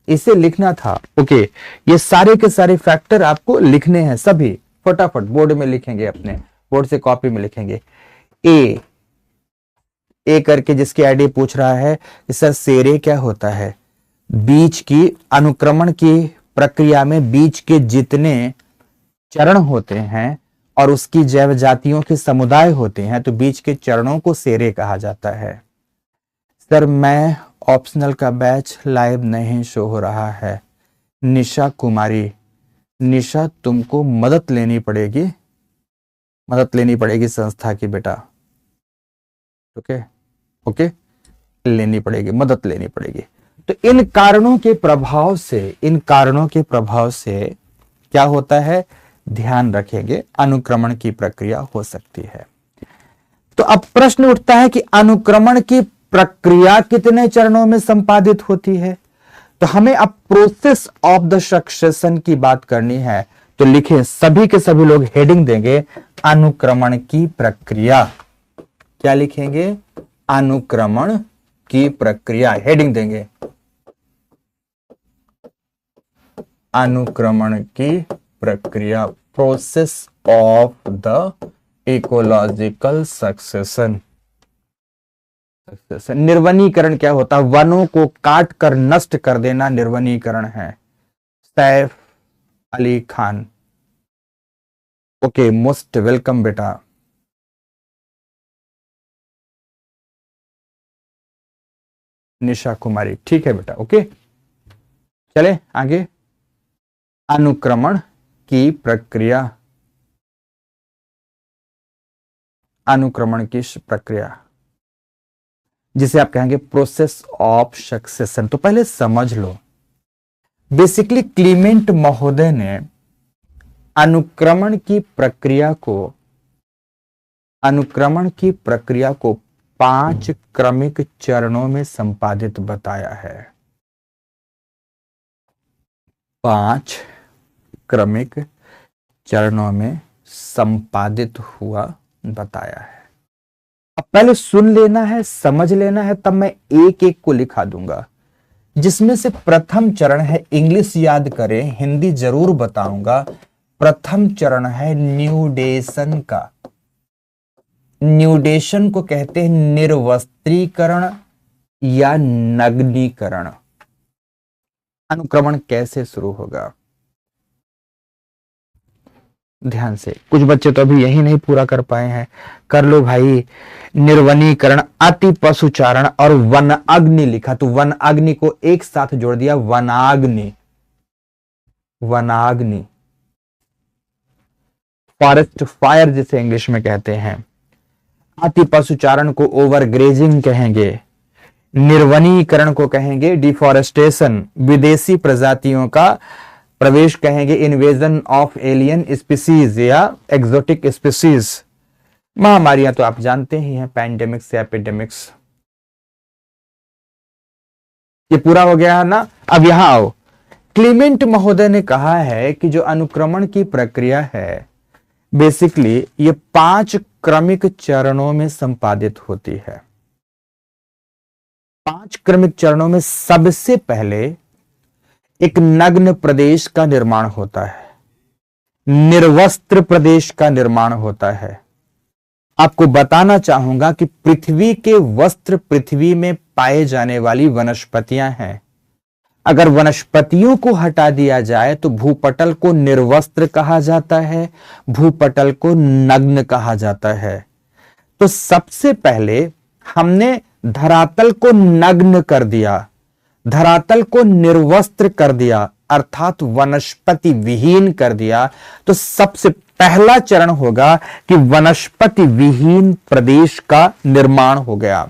A: इसे लिखना था। ओके, ये सारे के सारे फैक्टर आपको लिखने हैं, सभी फटाफट बोर्ड में लिखेंगे, अपने बोर्ड से कॉपी में लिखेंगे। ए करके जिसकी आईडी पूछ रहा है कि सर सेरे क्या होता है? बीज की अनुक्रमण की प्रक्रिया में बीज के जितने चरण होते हैं और उसकी जैव जातियों के समुदाय होते हैं, तो बीज के चरणों को सेरे कहा जाता है। सर मैं ऑप्शनल का बैच लाइव नहीं शो हो रहा है। निशा कुमारी, निशा तुमको मदद लेनी पड़ेगी, मदद लेनी पड़ेगी संस्था की बेटा। ओके ओके, लेनी पड़ेगी, मदद लेनी पड़ेगी। तो इन कारणों के प्रभाव से, इन कारणों के प्रभाव से क्या होता है, ध्यान रखेंगे, अनुक्रमण की प्रक्रिया हो सकती है। तो अब प्रश्न उठता है कि अनुक्रमण की प्रक्रिया कितने चरणों में संपादित होती है? तो हमें अब प्रोसेस ऑफ द सक्सेशन की बात करनी है। तो लिखें, सभी के सभी लोग हेडिंग देंगे अनुक्रमण की प्रक्रिया। क्या लिखेंगे? अनुक्रमण की प्रक्रिया, हेडिंग देंगे अनुक्रमण की प्रक्रिया, process of the ecological succession. निर्वनीकरण क्या होता है? वनों को काट कर नष्ट कर देना निर्वनीकरण है। Saif Ali Khan, okay, most welcome बेटा। निशा कुमारी, ठीक है बेटा, ओके। चले आगे। अनुक्रमण की प्रक्रिया, अनुक्रमण की प्रक्रिया जिसे आप कहेंगे प्रोसेस ऑफ सक्सेशन। तो पहले समझ लो, बेसिकली क्लीमेंट महोदय ने अनुक्रमण की प्रक्रिया को, अनुक्रमण की प्रक्रिया को 5 क्रमिक चरणों में संपादित बताया है। 5 क्रमिक चरणों में संपादित हुआ बताया है। अब पहले सुन लेना है, समझ लेना है, तब मैं एक एक को लिखा दूंगा। जिसमें से प्रथम चरण है, इंग्लिश याद करें, हिंदी जरूर बताऊंगा। प्रथम चरण है न्यूडेशन का। न्यूडेशन को कहते हैं निर्वस्त्रीकरण या नग्नीकरण। अनुक्रमण कैसे शुरू होगा? ध्यान से, कुछ बच्चे तो अभी यही नहीं पूरा कर पाए हैं, कर लो भाई। निर्वनीकरण, अति पशुचारण और वन अग्नि लिखा, तो वन अग्नि को एक साथ जोड़ दिया, वनाग्नि। वनाग्नि, फॉरेस्ट फायर जिसे इंग्लिश में कहते हैं। अति पशुचारण को ओवरग्रेजिंग कहेंगे। निर्वनीकरण को कहेंगे डिफॉरेस्टेशन, विदेशी प्रजातियों का प्रवेश कहेंगे इन्वेजन ऑफ एलियन स्पीसीज या एक्सोटिक स्पीसीज। महामारियां तो आप जानते ही हैं, पैंडेमिक्स या एपिडेमिक्स। ये पूरा हो गया है ना? अब यहां आओ। क्लीमेंट महोदय ने कहा है कि जो अनुक्रमण की प्रक्रिया है, बेसिकली ये 5 क्रमिक चरणों में संपादित होती है। 5 क्रमिक चरणों में सबसे पहले एक नग्न प्रदेश का निर्माण होता है, निर्वस्त्र प्रदेश का निर्माण होता है। आपको बताना चाहूंगा कि पृथ्वी के वस्त्र पृथ्वी में पाए जाने वाली वनस्पतियां हैं। अगर वनस्पतियों को हटा दिया जाए तो भूपटल को निर्वस्त्र कहा जाता है, भूपटल को नग्न कहा जाता है। तो सबसे पहले हमने धरातल को नग्न कर दिया, धरातल को निर्वस्त्र कर दिया, अर्थात वनस्पति विहीन कर दिया। तो सबसे पहला चरण होगा कि वनस्पति विहीन प्रदेश का निर्माण हो गया।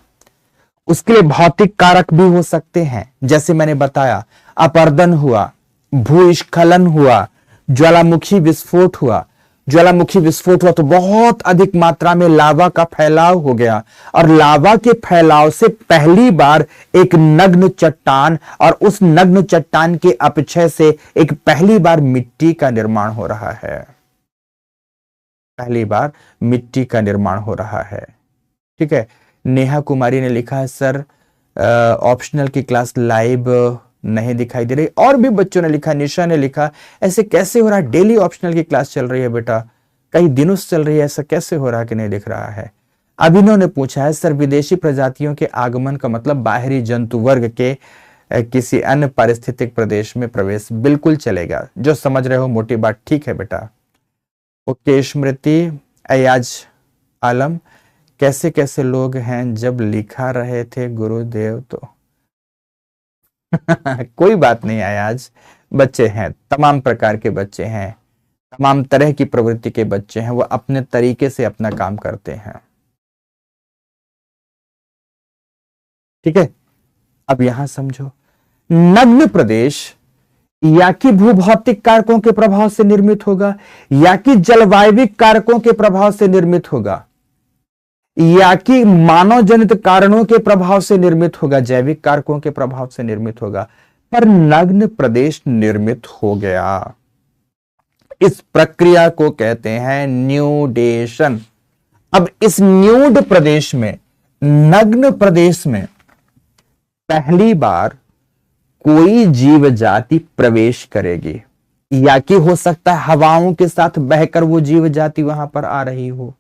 A: उसके लिए भौतिक कारक भी हो सकते हैं, जैसे मैंने बताया अपरदन हुआ, भूस्खलन हुआ, ज्वालामुखी विस्फोट हुआ। ज्वालामुखी विस्फोट हुआ तो बहुत अधिक मात्रा में लावा का फैलाव हो गया, और लावा के फैलाव से पहली बार एक नग्न चट्टान, और उस नग्न चट्टान के अपक्षय से एक पहली बार मिट्टी का निर्माण हो रहा है। पहली बार मिट्टी का निर्माण हो रहा है। ठीक है। नेहा कुमारी ने लिखा है सर ऑप्शनल की क्लास लाइव नहीं दिखाई दे रही। और भी बच्चों ने लिखा, निशा ने लिखा ऐसे कैसे हो रहा है, डेली ऑप्शनल की क्लास चल रही है बेटा, कई दिनों से चल रही है, ऐसा कैसे हो रहा है कि नहीं दिख रहा है। अभिनव ने पूछा है सर विदेशी प्रजातियों के आगमन का मतलब बाहरी जंतु वर्ग के किसी अन्य पारिस्थितिक प्रदेश में प्रवेश। बिल्कुल चलेगा, जो समझ रहे हो मोटी बात, ठीक है बेटा। ओके स्मृति, अयाज आलम, कैसे कैसे लोग हैं जब लिखा रहे थे गुरुदेव तो कोई बात नहीं अयाज, बच्चे हैं, तमाम प्रकार के बच्चे हैं, तमाम तरह की प्रवृत्ति के बच्चे हैं, वो अपने तरीके से अपना काम करते हैं। ठीक है। अब यहां समझो, नग्न प्रदेश या कि भूभौतिक कारकों के प्रभाव से निर्मित होगा, या कि जलवायविक कारकों के प्रभाव से निर्मित होगा, या कि मानव जनित कारणों के प्रभाव से निर्मित होगा, जैविक कारकों के प्रभाव से निर्मित होगा, पर नग्न प्रदेश निर्मित हो गया। इस प्रक्रिया को कहते हैं न्यूडेशन। अब इस न्यूड प्रदेश में, नग्न प्रदेश में पहली बार कोई जीव जाति प्रवेश करेगी, या कि हो सकता है हवाओं के साथ बहकर वो जीव जाति वहां पर आ रही हो,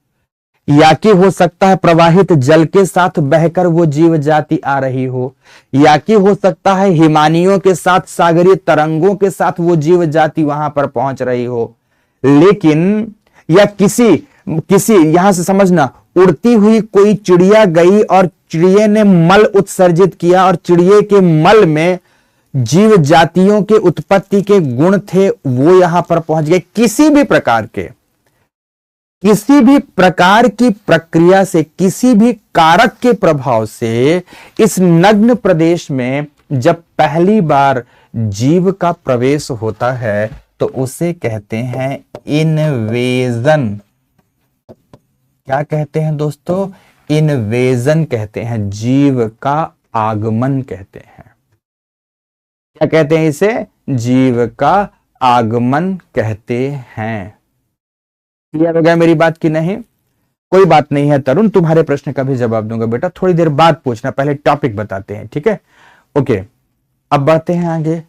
A: या कि हो सकता है प्रवाहित जल के साथ बहकर वो जीव जाति आ रही हो, या कि हो सकता है हिमानियों के साथ, सागरीय तरंगों के साथ वो जीव जाति वहां पर पहुंच रही हो। लेकिन या किसी यहां से समझना, उड़ती हुई कोई चिड़िया गई और चिड़िया ने मल उत्सर्जित किया, और चिड़िया के मल में जीव जातियों के उत्पत्ति के गुण थे, वो यहां पर पहुंच गए। किसी भी प्रकार की प्रक्रिया से, किसी भी कारक के प्रभाव से इस नग्न प्रदेश में जब पहली बार जीव का प्रवेश होता है तो उसे कहते हैं इनवेजन। क्या कहते हैं दोस्तों? इनवेजन कहते हैं, जीव का आगमन कहते हैं। क्या कहते हैं इसे? जीव का आगमन कहते हैं। क्लियर हो गया मेरी बात की नहीं? कोई बात नहीं है तरुण, तुम्हारे प्रश्न का भी जवाब दूंगा बेटा, थोड़ी देर बाद पूछना, पहले टॉपिक बताते हैं, ठीक है? ओके, अब बढ़ते हैं आगे।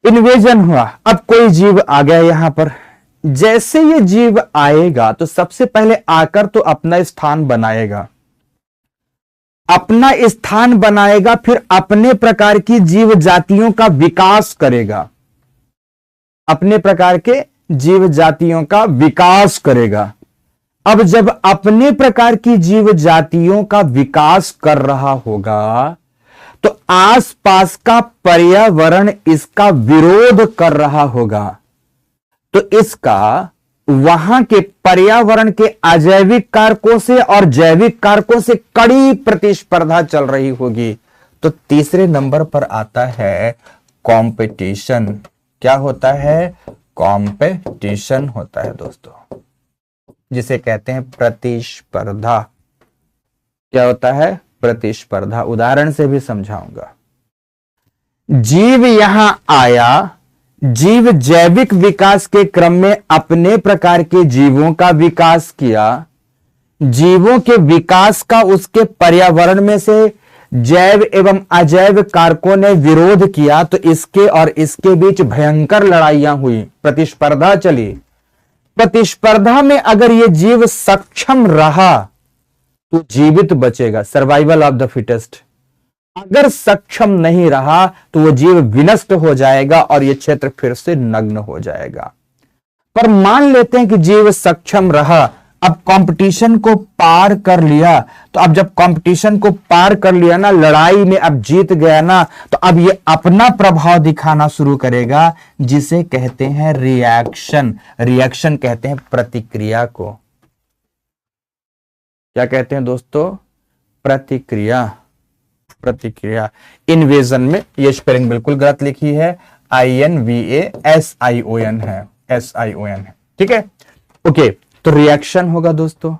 A: इन्वेजन हुआ, अब कोई जीव आ गया यहां पर। जैसे ये जीव आएगा तो सबसे पहले आकर तो अपना स्थान बनाएगा, अपना स्थान बनाएगा, फिर अपने प्रकार की जीव जातियों का विकास करेगा, अपने प्रकार के जीव जातियों का विकास करेगा। अब जब अपने प्रकार की जीव जातियों का विकास कर रहा होगा तो आसपास का पर्यावरण इसका विरोध कर रहा होगा, तो इसका वहां के पर्यावरण के अजैविक कारकों से और जैविक कारकों से कड़ी प्रतिस्पर्धा चल रही होगी। तो तीसरे नंबर पर आता है कंपटीशन। क्या होता है? कंपटीशन होता है दोस्तों, जिसे कहते हैं प्रतिस्पर्धा। क्या होता है? प्रतिस्पर्धा। उदाहरण से भी समझाऊंगा। जीव यहां आया, जीव जैविक विकास के क्रम में अपने प्रकार के जीवों का विकास किया, जीवों के विकास का उसके पर्यावरण में से जैव एवं अजैव कारकों ने विरोध किया, तो इसके और इसके बीच भयंकर लड़ाइयां हुई, प्रतिस्पर्धा चली। प्रतिस्पर्धा में अगर ये जीव सक्षम रहा तो जीवित बचेगा, सर्वाइवल ऑफ द फिटेस्ट। अगर सक्षम नहीं रहा तो वो जीव विनष्ट हो जाएगा और ये क्षेत्र फिर से नग्न हो जाएगा। पर मान लेते हैं कि जीव सक्षम रहा, अब कंपटीशन को पार कर लिया, तो अब जब कंपटीशन को पार कर लिया ना, लड़ाई में अब जीत गया ना, तो अब ये अपना प्रभाव दिखाना शुरू करेगा, जिसे कहते हैं रिएक्शन। रिएक्शन कहते हैं प्रतिक्रिया को। क्या कहते हैं दोस्तों? प्रतिक्रिया। प्रतिक्रिया। इन्वेजन में ये स्पेलिंग बिल्कुल गलत लिखी है, INVASION है, SION है, ठीक है। ओके, तो रिएक्शन होगा दोस्तों,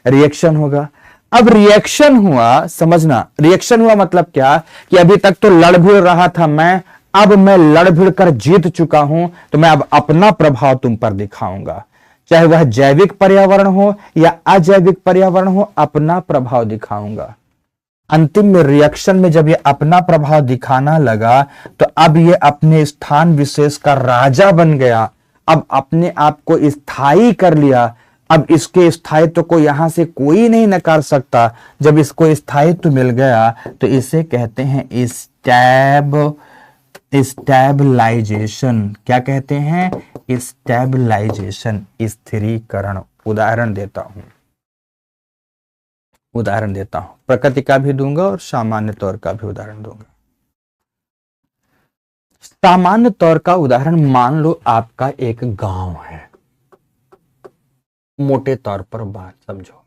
A: रिएक्शन होगा। अब रिएक्शन हुआ, समझना, रिएक्शन हुआ मतलब क्या कि अभी तक तो लड़ भिड़ रहा था मैं, अब मैं लड़ भिड़ कर जीत चुका हूं, तो मैं अब अपना प्रभाव तुम पर दिखाऊंगा, चाहे वह जैविक पर्यावरण हो या अजैविक पर्यावरण हो, अपना प्रभाव दिखाऊंगा। अंतिम में रिएक्शन में जब ये अपना प्रभाव दिखाना लगा, तो अब ये अपने स्थान विशेष का राजा बन गया, अब अपने आप को स्थायी कर लिया। अब इसके स्थायित्व को यहां से कोई नहीं नकार सकता। जब इसको स्थायित्व मिल गया तो इसे कहते हैं स्टेबलाइजेशन। क्या कहते हैं? स्टेबलाइजेशन, स्थिरीकरण। उदाहरण देता हूं, प्रकृति का भी दूंगा और सामान्य तौर का भी उदाहरण दूंगा। सामान्य तौर का उदाहरण, मान लो आपका एक गांव है, मोटे तौर पर बात समझो।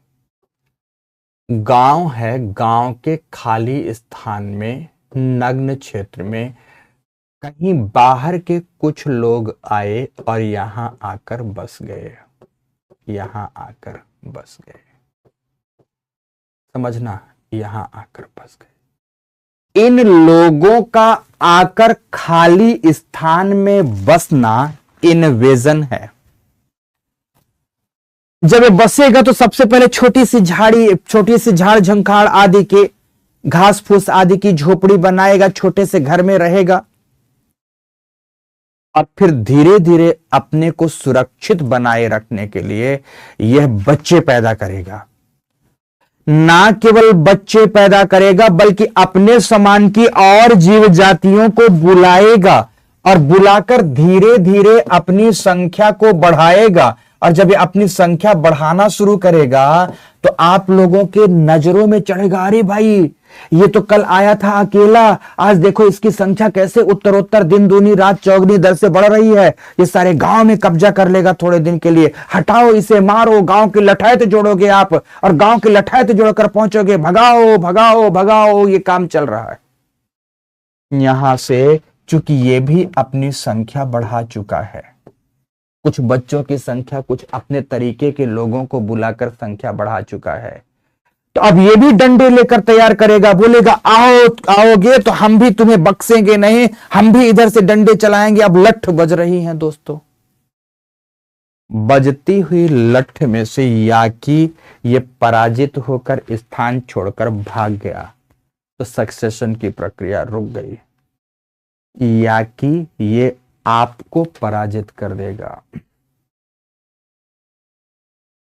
A: गांव है, गांव के खाली स्थान में, नग्न क्षेत्र में कहीं बाहर के कुछ लोग आए और यहां आकर बस गए, यहां आकर बस गए। समझना, यहां आकर बस गए। इन लोगों का आकर खाली स्थान में बसना इन्वेजन है। जब ये बसेगा तो सबसे पहले छोटी सी झाड़ झंखाड़ आदि के, घास फूस आदि की झोपड़ी बनाएगा, छोटे से घर में रहेगा, और फिर धीरे धीरे अपने को सुरक्षित बनाए रखने के लिए यह बच्चे पैदा करेगा। ना केवल बच्चे पैदा करेगा बल्कि अपने समान की और जीव जातियों को बुलाएगा और बुलाकर धीरे धीरे अपनी संख्या को बढ़ाएगा। और जब ये अपनी संख्या बढ़ाना शुरू करेगा तो आप लोगों के नजरों में चढ़ेगा, अरे भाई ये तो कल आया था अकेला, आज देखो इसकी संख्या कैसे उत्तरोत्तर दिन दूनी रात चौगनी दर से बढ़ रही है, ये सारे गांव में कब्जा कर लेगा थोड़े दिन के लिए, हटाओ इसे, मारो, गांव की लठायत जोड़ोगे आप और गांव की लठायत जोड़कर पहुंचोगे, भगाओ भगाओ भगाओ, ये काम चल रहा है। यहां से चूंकि ये भी अपनी संख्या बढ़ा चुका है, कुछ बच्चों की संख्या, कुछ अपने तरीके के लोगों को बुलाकर संख्या बढ़ा चुका है, तो अब ये भी डंडे लेकर तैयार करेगा, बोलेगा आओगे तो हम भी तुम्हें बख्शेंगे नहीं, हम भी इधर से डंडे चलाएंगे। अब लठ बज रही हैं दोस्तों, बजती हुई लठ में से याकी ये पराजित होकर स्थान छोड़कर भाग गया तो सक्सेशन की प्रक्रिया रुक गई। याकी ये आपको पराजित कर देगा,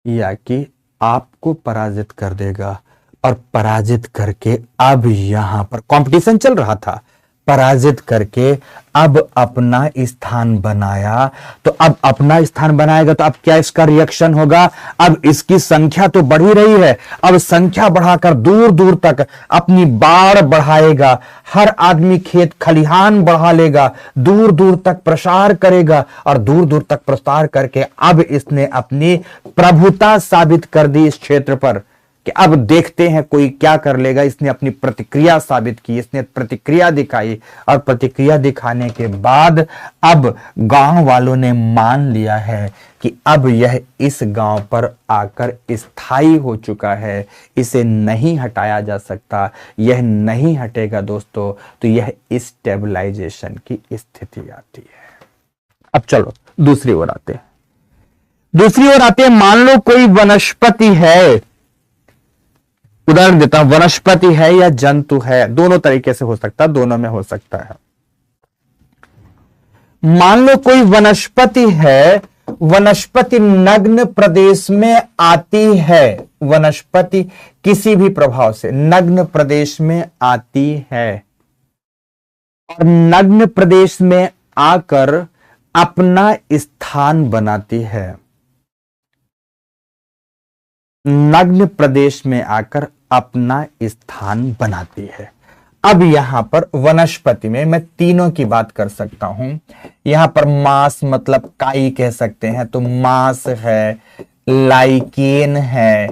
A: याकी आपको पराजित कर देगा, और पराजित करके अब यहां पर कंपटीशन चल रहा था, पराजित करके अब अपना स्थान बनाया। तो अब अपना स्थान बनाएगा तो अब क्या इसका रिएक्शन होगा? अब इसकी संख्या तो बढ़ ही रही है, अब संख्या बढ़ाकर दूर दूर तक अपनी बाढ़ बढ़ाएगा, हर आदमी खेत खलिहान बढ़ा लेगा, दूर दूर तक प्रसार करेगा, और दूर दूर तक प्रसार करके अब इसने अपनी प्रभुता साबित कर दी इस क्षेत्र पर कि अब देखते हैं कोई क्या कर लेगा। इसने अपनी प्रतिक्रिया साबित की, इसने प्रतिक्रिया दिखाई, और प्रतिक्रिया दिखाने के बाद अब गांव वालों ने मान लिया है कि अब यह इस गांव पर आकर स्थायी हो चुका है, इसे नहीं हटाया जा सकता। यह नहीं हटेगा दोस्तों तो यह स्टेबलाइजेशन की स्थिति आती है। अब चलो दूसरी ओर आते हैं। दूसरी ओर आते हैं, मान लो कोई वनस्पति है, उदाहरण देता हूं, वनस्पति है या जंतु है, दोनों तरीके से हो सकता है, दोनों में हो सकता है। मान लो कोई वनस्पति है, वनस्पति नग्न प्रदेश में आती है, वनस्पति किसी भी प्रभाव से नग्न प्रदेश में आती है और नग्न प्रदेश में आकर अपना स्थान बनाती है, नग्न प्रदेश में आकर अपना स्थान बनाती है। अब यहां पर वनस्पति में मैं तीनों की बात कर सकता हूं। यहां पर मांस मतलब काई कह सकते हैं, तो मांस है, लाइकेन है,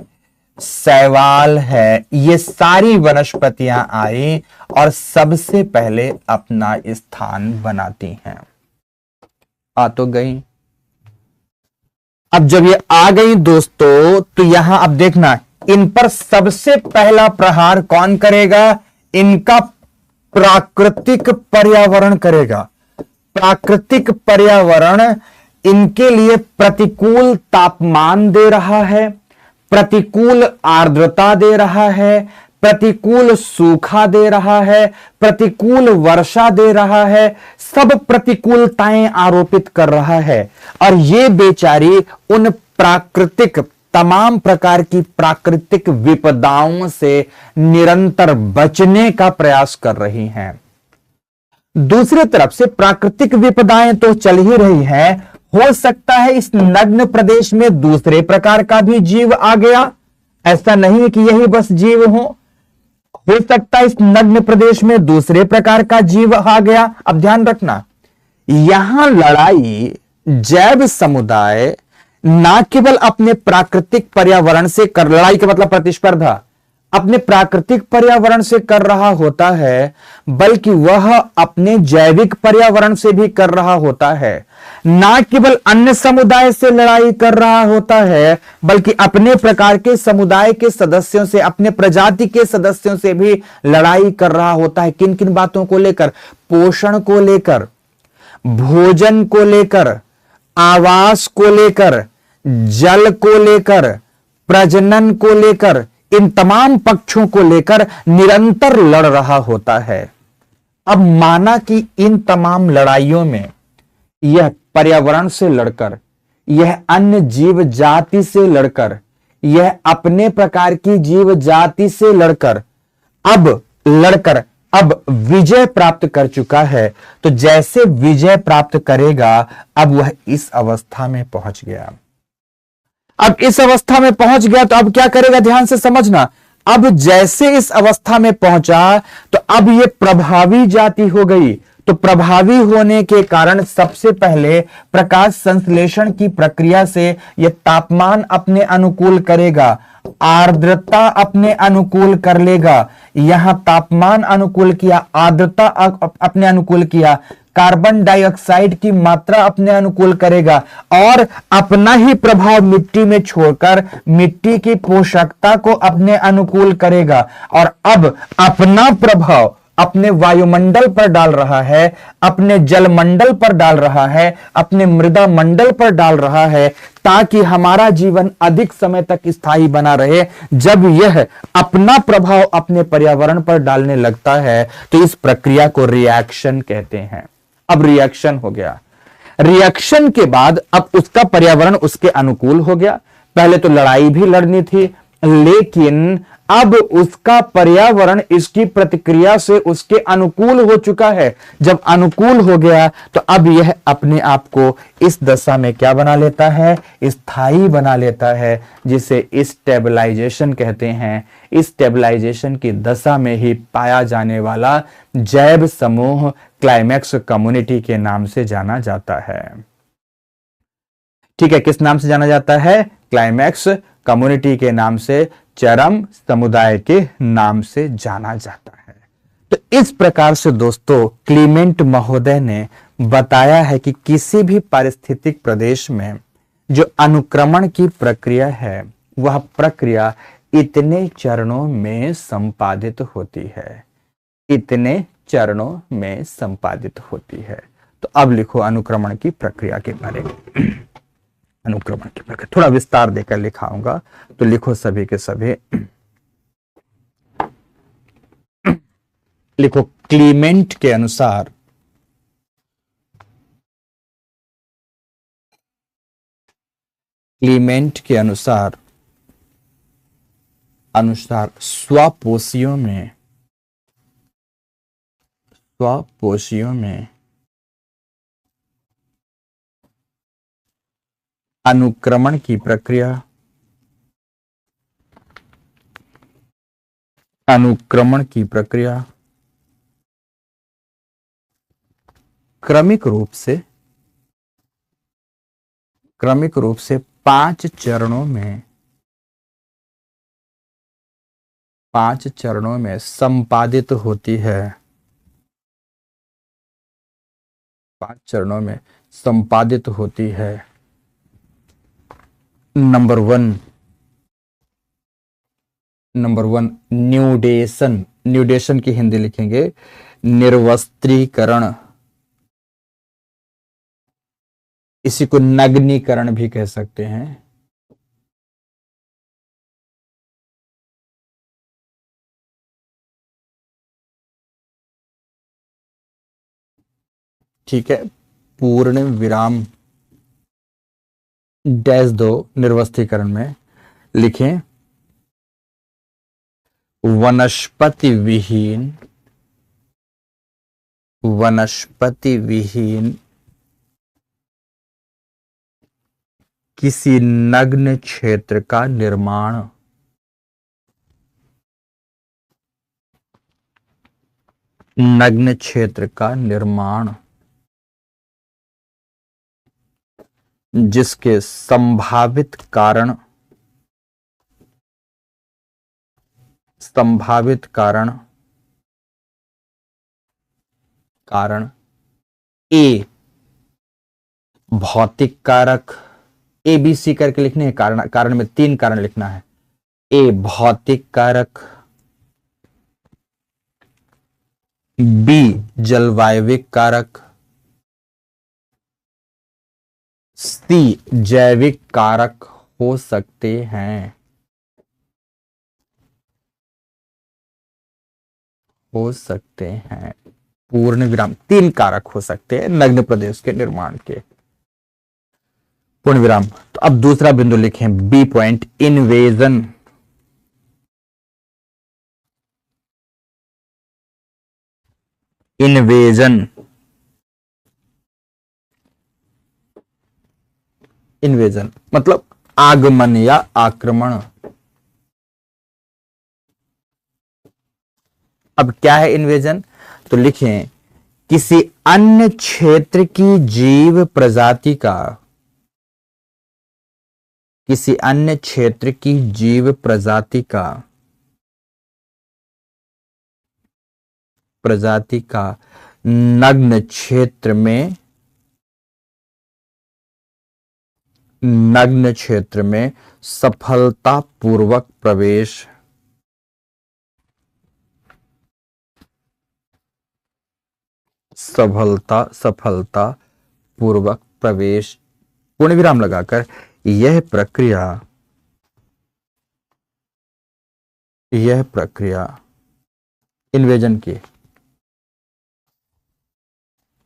A: शैवाल है, ये सारी वनस्पतियां आई और सबसे पहले अपना स्थान बनाती हैं। आ तो गई। अब जब ये आ गई दोस्तों, तो यहां अब देखना, इन पर सबसे पहला प्रहार कौन करेगा? इनका प्राकृतिक पर्यावरण करेगा। प्राकृतिक पर्यावरण इनके लिए प्रतिकूल तापमान दे रहा है, प्रतिकूल आर्द्रता दे रहा है, प्रतिकूल सूखा दे रहा है, प्रतिकूल वर्षा दे रहा है, सब प्रतिकूलताएं आरोपित कर रहा है। और ये बेचारी उन प्राकृतिक तमाम प्रकार की प्राकृतिक विपदाओं से निरंतर बचने का प्रयास कर रही हैं। दूसरी तरफ से प्राकृतिक विपदाएं तो चल ही रही हैं, हो सकता है इस नग्न प्रदेश में दूसरे प्रकार का भी जीव आ गया, ऐसा नहीं है कि यही बस जीव हो सकता है इस नग्न प्रदेश में दूसरे प्रकार का जीव आ गया। अब ध्यान रखना, यहां लड़ाई जैव समुदाय ना केवल अपने प्राकृतिक पर्यावरण से कर, लड़ाई का मतलब प्रतिस्पर्धा, अपने प्राकृतिक पर्यावरण से कर रहा होता है, बल्कि वह अपने जैविक पर्यावरण से भी कर रहा होता है। ना केवल अन्य समुदाय से लड़ाई कर रहा होता है, बल्कि अपने प्रकार के समुदाय के सदस्यों से, अपने प्रजाति के सदस्यों से भी लड़ाई कर रहा होता है। किन किन बातों को लेकर? पोषण को लेकर, भोजन को लेकर, आवास को लेकर, जल को लेकर, प्रजनन को लेकर, इन तमाम पक्षों को लेकर निरंतर लड़ रहा होता है। अब माना कि इन तमाम लड़ाइयों में यह पर्यावरण से लड़कर, यह अन्य जीव जाति से लड़कर, यह अपने प्रकार की जीव जाति से लड़कर अब विजय प्राप्त कर चुका है। तो जैसे विजय प्राप्त करेगा, अब वह इस अवस्था में पहुंच गया। अब इस अवस्था में पहुंच गया तो अब क्या करेगा? ध्यान से समझना। अब जैसे इस अवस्था में पहुंचा, तो अब ये प्रभावी जाति हो गई। तो प्रभावी होने के कारण सबसे पहले प्रकाश संश्लेषण की प्रक्रिया से यह तापमान अपने अनुकूल करेगा, आर्द्रता अपने अनुकूल कर लेगा। यहां तापमान अनुकूल किया, आर्द्रता अपने अनुकूल किया, कार्बन डाइऑक्साइड की मात्रा अपने अनुकूल करेगा और अपना ही प्रभाव मिट्टी में छोड़कर मिट्टी की पोषकता को अपने अनुकूल करेगा। और अब अपना प्रभाव अपने वायुमंडल पर डाल रहा है, अपने जलमंडल पर डाल रहा है, अपने मृदा मंडल पर डाल रहा है, ताकि हमारा जीवन अधिक समय तक स्थायी बना रहे। जब यह अपना प्रभाव अपने पर्यावरण पर डालने लगता है, तो इस प्रक्रिया को रिएक्शन कहते हैं। अब रिएक्शन हो गया। रिएक्शन के बाद अब उसका पर्यावरण उसके अनुकूल हो गया। पहले तो लड़ाई भी लड़नी थी, लेकिन अब उसका पर्यावरण इसकी प्रतिक्रिया से उसके अनुकूल हो चुका है। जब अनुकूल हो गया, तो अब यह अपने आप को इस दशा में क्या बना लेता है? स्थायी बना लेता है, जिसे स्टेबलाइजेशन कहते हैं। इस स्टेबलाइजेशन की दशा में ही पाया जाने वाला जैव समूह क्लाइमैक्स कम्युनिटी के नाम से जाना जाता है। ठीक है, किस नाम से जाना जाता है? क्लाइमैक्स कम्युनिटी के नाम से, चरम समुदाय के नाम से जाना जाता है। तो इस प्रकार से दोस्तों क्लीमेंट महोदय ने बताया है कि किसी भी पारिस्थितिक प्रदेश में जो अनुक्रमण की प्रक्रिया है, वह प्रक्रिया इतने चरणों में संपादित होती है, इतने चरणों में संपादित होती है। तो अब लिखो अनुक्रमण की प्रक्रिया के बारे में। अनुक्रमण की प्रक्रिया थोड़ा विस्तार देकर लिखाऊंगा, तो लिखो सभी के सभी। लिखो क्लीमेंट के अनुसार क्लीमेंट के अनुसार स्वपोषियों में अनुक्रमण की प्रक्रिया क्रमिक रूप से 5 चरणों में संपादित होती है। 5 चरणों में संपादित होती है। नंबर वन न्यूडेशन की हिंदी लिखेंगे निर्वस्त्रीकरण, इसी को नग्नीकरण भी कह सकते हैं। ठीक है, पूर्ण विराम डैश दो, निर्वस्त्रीकरण में लिखें वनस्पति विहीन किसी नग्न क्षेत्र का निर्माण। नग्न क्षेत्र का निर्माण जिसके संभावित कारण ए भौतिक कारक, ए बी सी करके लिखने हैं। कारण में 3 कारण लिखना है। ए भौतिक कारक, बी जलवायविक कारक, सी जैविक कारक हो सकते हैं। पूर्ण विराम 3 कारक हो सकते हैं नग्न प्रदेश के निर्माण के। पूर्ण विराम। तो अब दूसरा बिंदु लिखें बी पॉइंट, इन्वेजन। इन्वेजन मतलब आगमन या आक्रमण। अब क्या है इन्वेजन? तो लिखें किसी अन्य क्षेत्र की जीव प्रजाति का, किसी अन्य क्षेत्र की जीव प्रजाति का नग्न क्षेत्र में सफलतापूर्वक प्रवेश। सफलतापूर्वक प्रवेश पूर्ण विराम लगाकर यह प्रक्रिया इन्वेजन की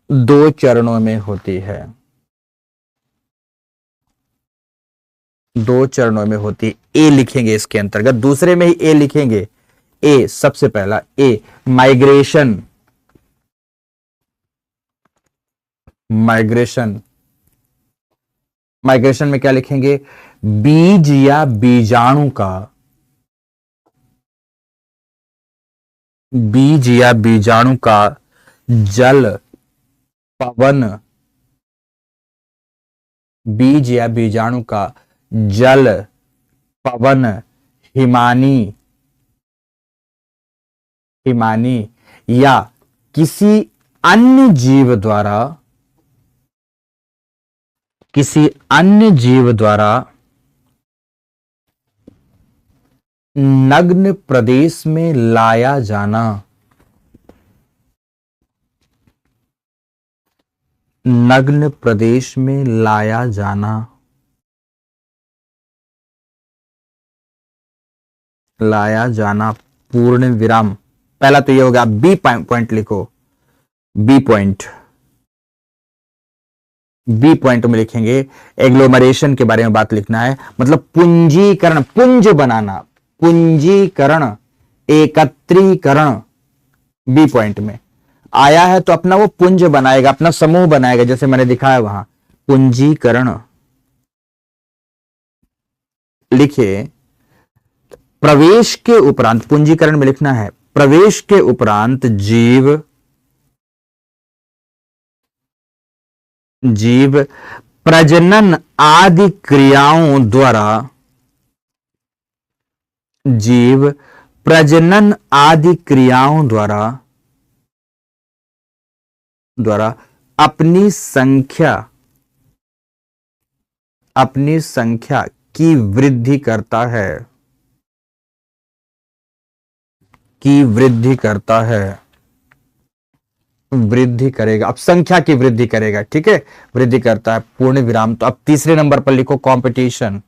A: 2 चरणों में होती है। 2 चरणों में होती है। ए लिखेंगे इसके अंतर्गत, दूसरे में ही ए लिखेंगे। ए सबसे पहला ए माइग्रेशन में क्या लिखेंगे? बीज या बीजाणु का जल पवन, बीज या बीजाणु का जल पवन हिमानी या किसी अन्य जीव द्वारा नग्न प्रदेश में लाया जाना। नग्न प्रदेश में लाया जाना, लाया जाना पूर्ण विराम। पहला तो ये हो गया, बी पॉइंट लिखो, बी पॉइंट, बी पॉइंट में लिखेंगे एग्लोमरेशन के बारे में बात लिखना है, मतलब पूंजीकरण, पुंज बनाना, पूंजीकरण, एकत्रीकरण। बी पॉइंट में आया है तो अपना वो पुंज बनाएगा, अपना समूह बनाएगा, जैसे मैंने दिखाया वहां पूंजीकरण। लिखिए प्रवेश के उपरांत, पूंजीकरण में लिखना है प्रवेश के उपरांत जीव, जीव प्रजनन आदि क्रियाओं द्वारा, जीव प्रजनन आदि क्रियाओं द्वारा, द्वारा अपनी संख्या, अपनी संख्या की वृद्धि करता है, की वृद्धि करता है, वृद्धि करेगा, अब संख्या की वृद्धि करेगा, ठीक है, वृद्धि करता है पूर्ण विराम। तो अब तीसरे नंबर पर लिखो कंपटीशन,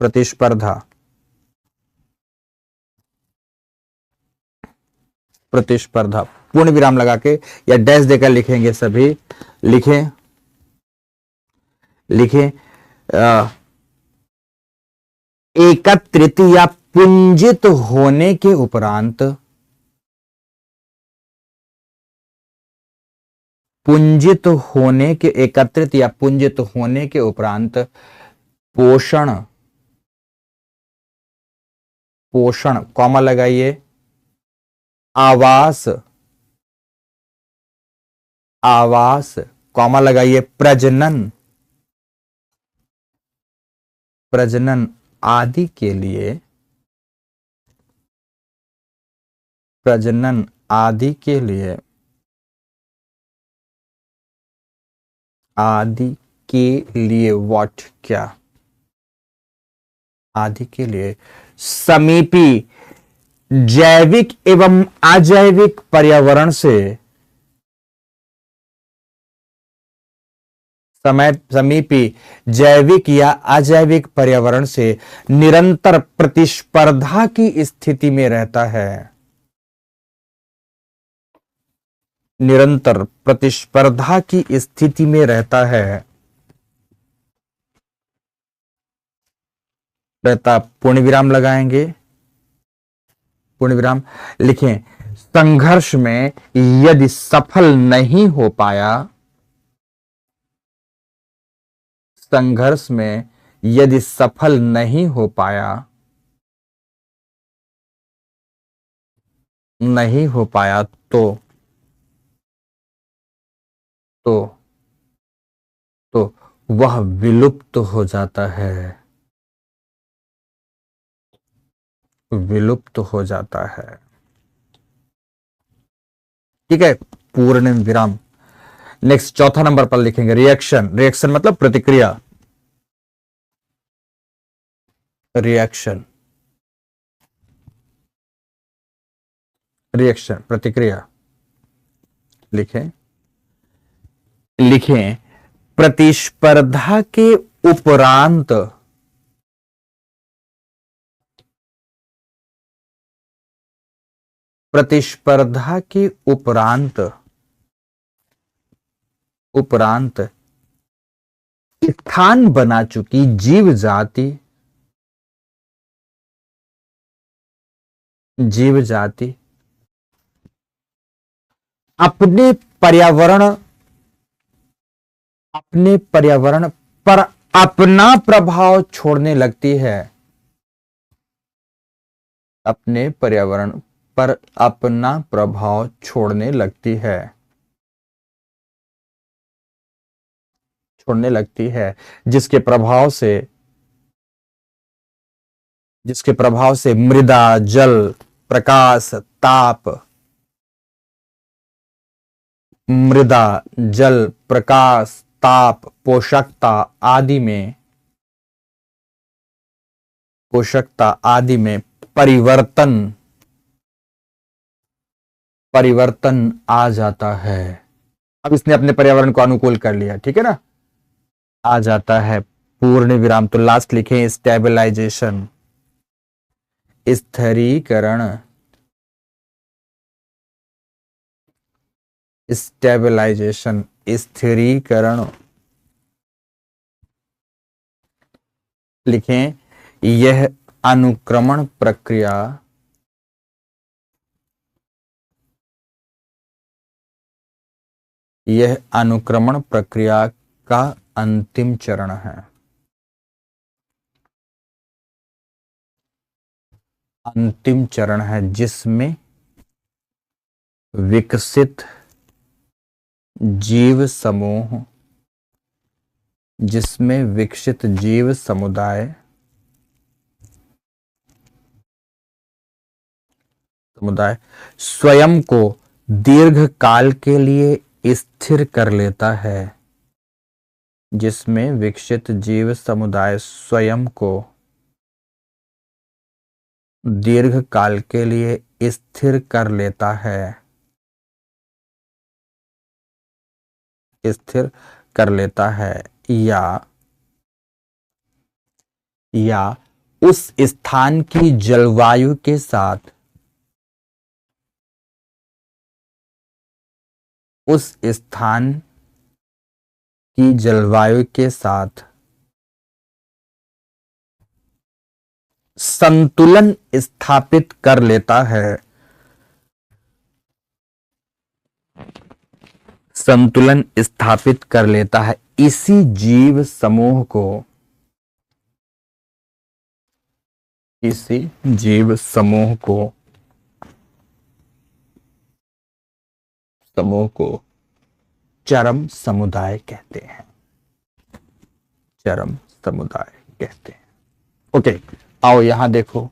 A: प्रतिस्पर्धा, प्रतिस्पर्धा, पूर्ण विराम लगा के या डैश देकर लिखेंगे सभी। लिखें, लिखें एकत्रित या पुंजित होने के उपरांत, पुंजित होने के, एकत्रित या पुंजित होने के उपरांत पोषण, पोषण कॉमा लगाइए, आवास, आवास कॉमा लगाइए, प्रजनन, प्रजनन आदि के लिए, प्रजनन आदि के लिए, आदि के लिए व्हाट, क्या, आदि के लिए समीपी जैविक एवं अजैविक पर्यावरण से, समीपी जैविक या अजैविक पर्यावरण से निरंतर प्रतिस्पर्धा की स्थिति में रहता है, निरंतर प्रतिस्पर्धा की स्थिति में रहता है, रहता। पूर्ण विराम लगाएंगे, पूर्ण विराम लिखें संघर्ष में यदि सफल नहीं हो पाया, संघर्ष में यदि सफल नहीं हो पाया, नहीं हो पाया तो वह विलुप्त हो जाता है, विलुप्त हो जाता है, ठीक है, पूर्ण विराम। नेक्स्ट चौथा नंबर पर लिखेंगे रिएक्शन, रिएक्शन मतलब प्रतिक्रिया, रिएक्शन, रिएक्शन प्रतिक्रिया। लिखें, लिखें प्रतिस्पर्धा के उपरांत, प्रतिस्पर्धा के उपरांत, उपरांत स्थान बना चुकी जीव जाति, जीव जाति अपने पर्यावरण, अपने पर्यावरण पर अपना प्रभाव छोड़ने लगती है, अपने पर्यावरण पर अपना प्रभाव छोड़ने लगती है, छोड़ने लगती है, जिसके प्रभाव से, जिसके प्रभाव से मृदा, जल, प्रकाश, ताप, मृदा, जल, प्रकाश, ताप, पोषकता आदि में, पोषकता आदि में परिवर्तन, परिवर्तन आ जाता है, अब इसने अपने पर्यावरण को अनुकूल कर लिया, ठीक है ना। आ जाता है पूर्ण विराम, तो लास्ट लिखें स्टेबलाइजेशन, स्थिरीकरण, स्टेबलाइजेशन, स्थिरीकरण लिखें। यह अनुक्रमण प्रक्रिया का अंतिम चरण है। अंतिम चरण है जिसमें विकसित जीव समूह, जिसमें विकसित जीव समुदाय स्वयं को दीर्घ काल के लिए स्थिर कर लेता है, जिसमें विकसित जीव समुदाय स्वयं को दीर्घ काल के लिए स्थिर कर लेता है, स्थिर कर लेता है, या उस स्थान की जलवायु के साथ, उस स्थान की जलवायु के साथ संतुलन स्थापित कर लेता है, संतुलन स्थापित कर लेता है। इसी जीव समूह को, इसी जीव समूह को चरम समुदाय कहते हैं, चरम समुदाय कहते हैं। ओके, आओ यहां देखो।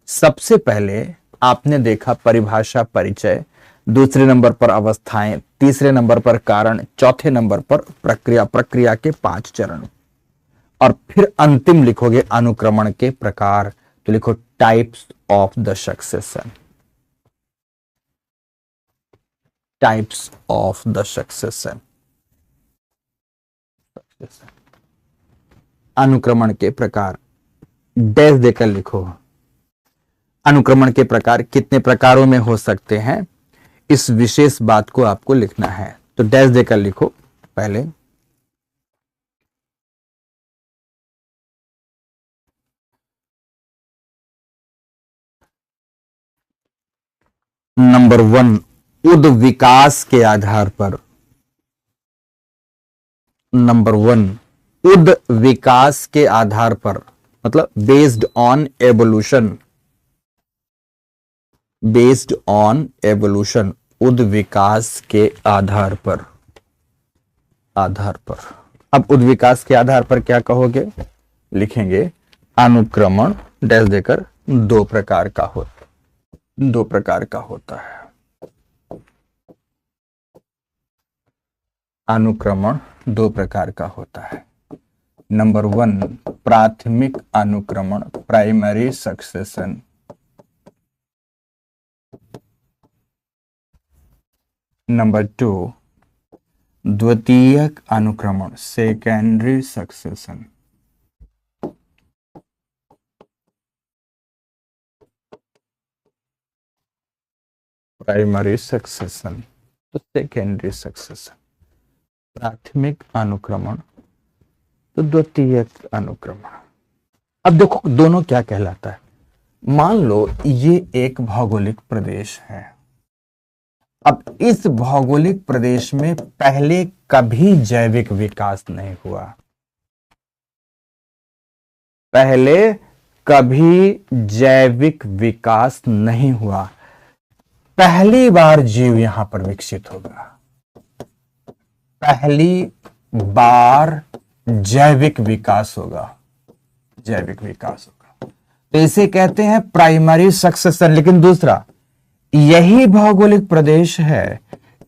A: सबसे पहले आपने देखा परिभाषा, परिचय, दूसरे नंबर पर अवस्थाएं, तीसरे नंबर पर कारण, चौथे नंबर पर प्रक्रिया, प्रक्रिया के 5 चरण, और फिर अंतिम लिखोगे अनुक्रमण के प्रकार। तो लिखो types of the succession, types of the succession, अनुक्रमण के प्रकार। डैश देकर लिखो। अनुक्रमण के प्रकार कितने प्रकारों में हो सकते हैं, इस विशेष बात को आपको लिखना है। तो डैश देकर लिखो पहले। नंबर 1, उद विकास के आधार पर। नंबर 1, उद विकास के आधार पर, मतलब based on evolution, based on evolution, उद विकास के आधार पर, आधार पर। अब उद विकास के आधार पर क्या कहोगे, लिखेंगे अनुक्रमण डैश देकर 2 प्रकार का होता, 2 प्रकार का होता है। अनुक्रमण 2 प्रकार का होता है। नंबर 1, प्राथमिक अनुक्रमण, प्राइमरी सक्सेशन। नंबर 2, द्वितीयक अनुक्रमण, सेकेंडरी सक्सेशन। प्राइमरी सक्सेशन तो सेकेंडरी सक्सेशन, प्राथमिक अनुक्रमण तो द्वितीयक अनुक्रमण। अब देखो दोनों क्या कहलाता है। मान लो ये एक भौगोलिक प्रदेश है। अब इस भौगोलिक प्रदेश में पहले कभी जैविक विकास नहीं हुआ, पहले कभी जैविक विकास नहीं हुआ, पहली बार जीव यहां पर विकसित होगा, पहली बार जैविक विकास होगा, जैविक विकास होगा। तो इसे कहते हैं प्राइमरी सक्सेशन। लेकिन दूसरा, यही भौगोलिक प्रदेश है,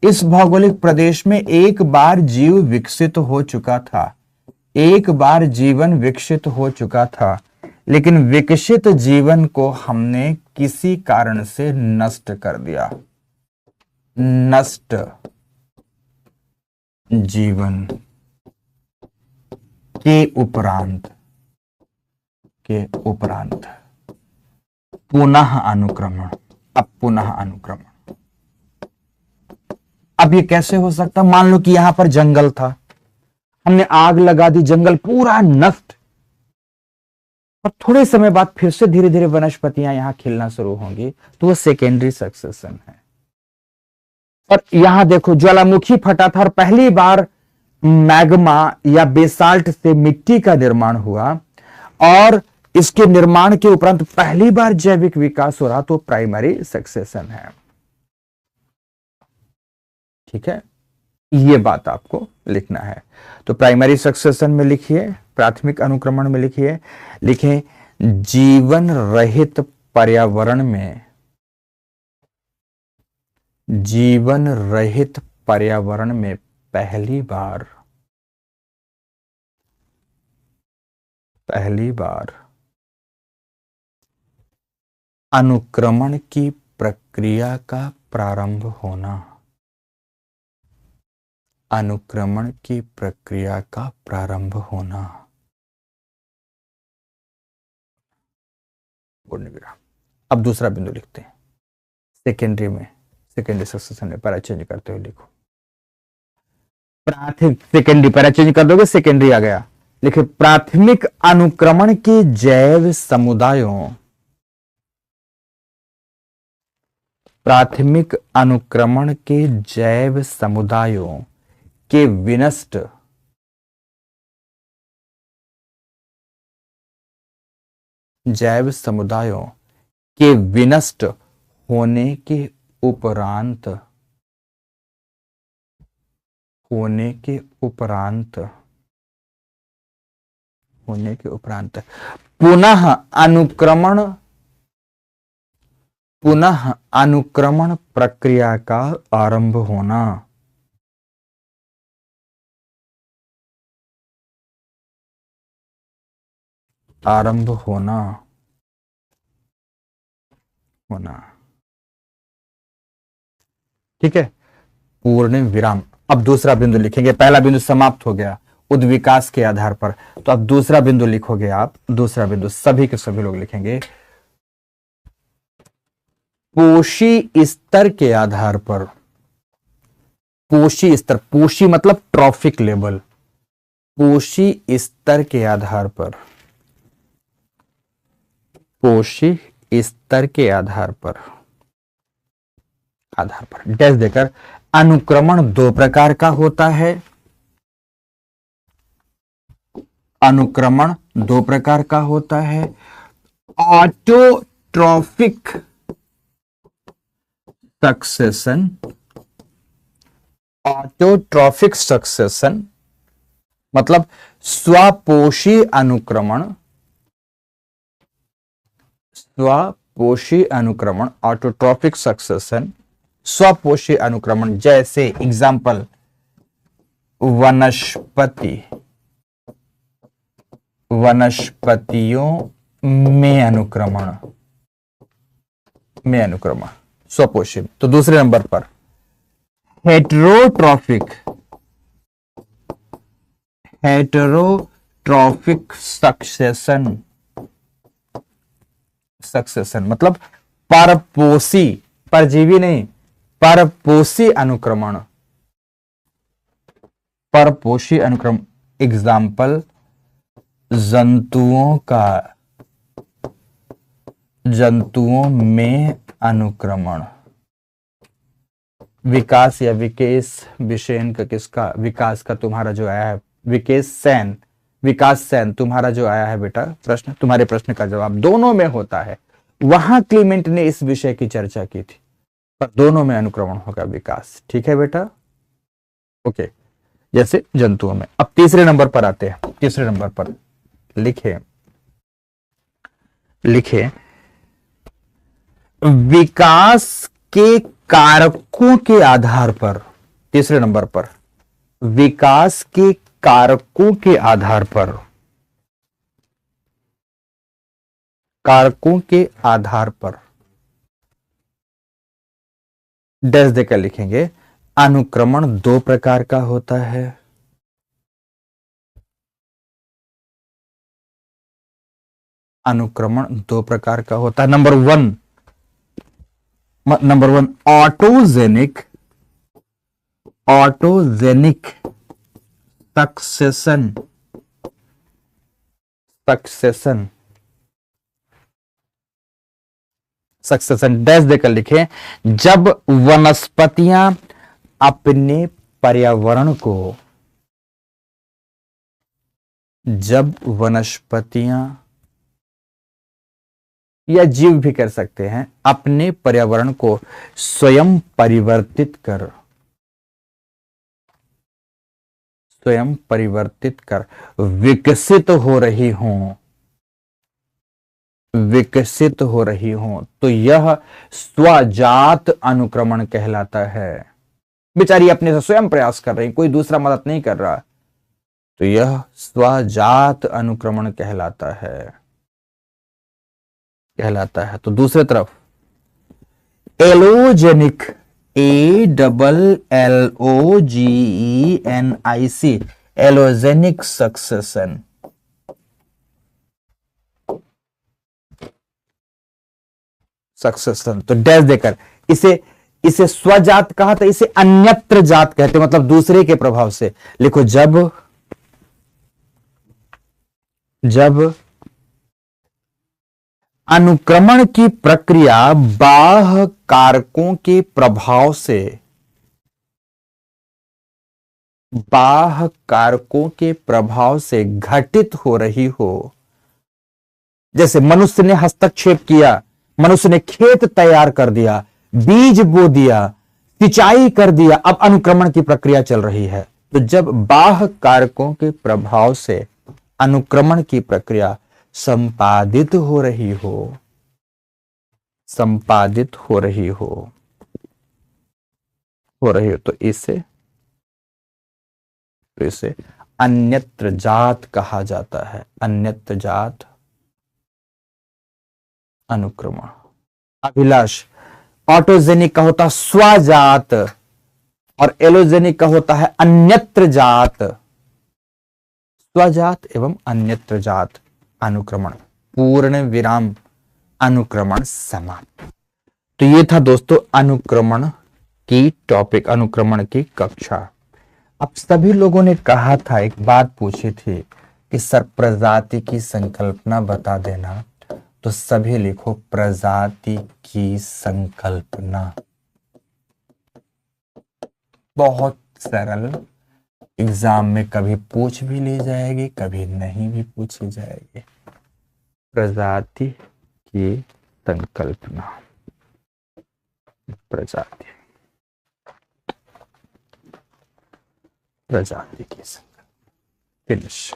A: इस भौगोलिक प्रदेश में एक बार जीव विकसित हो चुका था, एक बार जीवन विकसित हो चुका था, लेकिन विकसित जीवन को हमने किसी कारण से नष्ट कर दिया, नष्ट जीवन के उपरांत पुनः अनुक्रमण। अब पुनः अनुक्रमण, अब ये कैसे हो सकता? मान लो कि यहां पर जंगल था, हमने आग लगा दी, जंगल पूरा नष्ट, और थोड़े समय बाद फिर से धीरे धीरे वनस्पतियां यहां खिलना शुरू होंगी, तो वो सेकेंडरी सक्सेशन है। और यहां देखो ज्वालामुखी फटा था और पहली बार मैग्मा या बेसाल्ट से मिट्टी का निर्माण हुआ, और इसके निर्माण के उपरांत पहली बार जैविक विकास हो रहा, तो प्राइमरी सक्सेशन है। ठीक है, ये बात आपको लिखना है। तो प्राइमरी सक्सेशन में लिखिए, प्राथमिक अनुक्रमण में लिखिए, लिखें जीवन रहित पर्यावरण में, जीवन रहित पर्यावरण में पहली बार अनुक्रमण की प्रक्रिया का प्रारंभ होना, अनुक्रमण की प्रक्रिया का प्रारंभ होना। अब दूसरा बिंदु लिखते हैं, सेकेंडरी में, सेकेंडरी सक्सेशन में पैरा चेंज करते हुए लिखो। प्राथमिक सेकेंडरी, पैरा चेंज कर दोगे, सेकेंडरी आ गया, लिखे प्राथमिक अनुक्रमण के जैव समुदायों, प्राथमिक अनुक्रमण के जैव समुदायों के विनष्ट जैव समुदायों के विनष्ट होने के उपरांत पुनः अनुक्रमण प्रक्रिया का आरंभ होना। ठीक है, पूर्ण विराम। अब दूसरा बिंदु लिखेंगे, पहला बिंदु समाप्त हो गया उद्विकास के आधार पर, तो अब दूसरा बिंदु लिखोगे आप, दूसरा बिंदु सभी के सभी लोग लिखेंगे पोषी स्तर के आधार पर, पोषी स्तर, पोषी मतलब ट्रॉफिक लेवल, पोषी स्तर के आधार पर, पोषी स्तर के आधार पर डैश देकर, अनुक्रमण दो प्रकार का होता है, अनुक्रमण दो प्रकार का होता है, ऑटोट्रॉफिक सक्सेशन, ऑटोट्रॉफिक सक्सेशन मतलब स्वपोषी अनुक्रमण, स्वपोषी अनुक्रमण, ऑटोट्रॉफिक सक्सेशन, स्वपोषी अनुक्रमण। जैसे एग्जाम्पल, वनस्पतियों में अनुक्रमण, स्वपोषी। तो दूसरे नंबर पर हेटेरोट्रॉफिक सक्सेशन मतलब परपोषी, परजीवी नहीं, परपोषी अनुक्रमण, परपोषी अनुक्रमण। एग्जाम्पल, जंतुओं में अनुक्रमण। विकास या विकेश विषयन का किसका, विकास का तुम्हारा जो आया है, विकास सेन तुम्हारा जो आया है बेटा प्रश्न, तुम्हारे प्रश्न का जवाब दोनों में होता है। वहां क्लीमेंट ने इस विषय की चर्चा की थी, पर दोनों में अनुक्रमण होगा विकास। ठीक है बेटा, ओके, जैसे जंतुओं में। अब तीसरे नंबर पर आते हैं, तीसरे नंबर पर लिखे विकास के कारकों के आधार पर, तीसरे नंबर पर विकास के कारकों के आधार पर, कारकों के आधार पर डैश देकर लिखेंगे अनुक्रमण दो प्रकार का होता है। अनुक्रमण दो प्रकार का होता है। Number one autogenic succession dash देकर लिखे, जब वनस्पतियां अपने पर्यावरण को या जीव भी कर सकते हैं, अपने पर्यावरण को स्वयं परिवर्तित कर विकसित हो रही हों तो यह स्वजात अनुक्रमण कहलाता है। बेचारी अपने से स्वयं प्रयास कर रही, कोई दूसरा मदद नहीं कर रहा, तो यह स्वजात अनुक्रमण कहलाता है। तो दूसरे तरफ एलोजेनिक ALLOGENIC एलोजेनिक सक्सेशन तो डैश देकर इसे स्वजात कहा था, इसे अन्यत्र जात कहते, मतलब दूसरे के प्रभाव से। लिखो, जब अनुक्रमण की प्रक्रिया बाह्य कारकों के प्रभाव से घटित हो रही हो, जैसे मनुष्य ने हस्तक्षेप किया, मनुष्य ने खेत तैयार कर दिया, बीज बो दिया, सिंचाई कर दिया, अब अनुक्रमण की प्रक्रिया चल रही है। तो जब बाह्य कारकों के प्रभाव से अनुक्रमण की प्रक्रिया संपादित हो रही हो तो इसे अन्यत्र जात कहा जाता है। अन्यत्र जात अनुक्रमण। अभिलाष, ऑटोजेनिक का होता है स्वजात और एलोजेनिक का होता है अन्यत्र जात। स्वजात एवं अन्यत्र जात अनुक्रमण, पूर्ण विराम, अनुक्रमण समाप्त। तो ये था दोस्तों अनुक्रमण की टॉपिक, अनुक्रमण की कक्षा। अब सभी लोगों ने कहा था, एक बात पूछी थी कि सर प्रजाति की संकल्पना बता देना, तो सभी लिखो प्रजाति की संकल्पना। बहुत सरल, एग्जाम में कभी पूछ भी ली जाएगी, कभी नहीं भी पूछी जाएगी। प्रजाति की संकल्पना, प्रजाति की संकल्पना, फिनिश।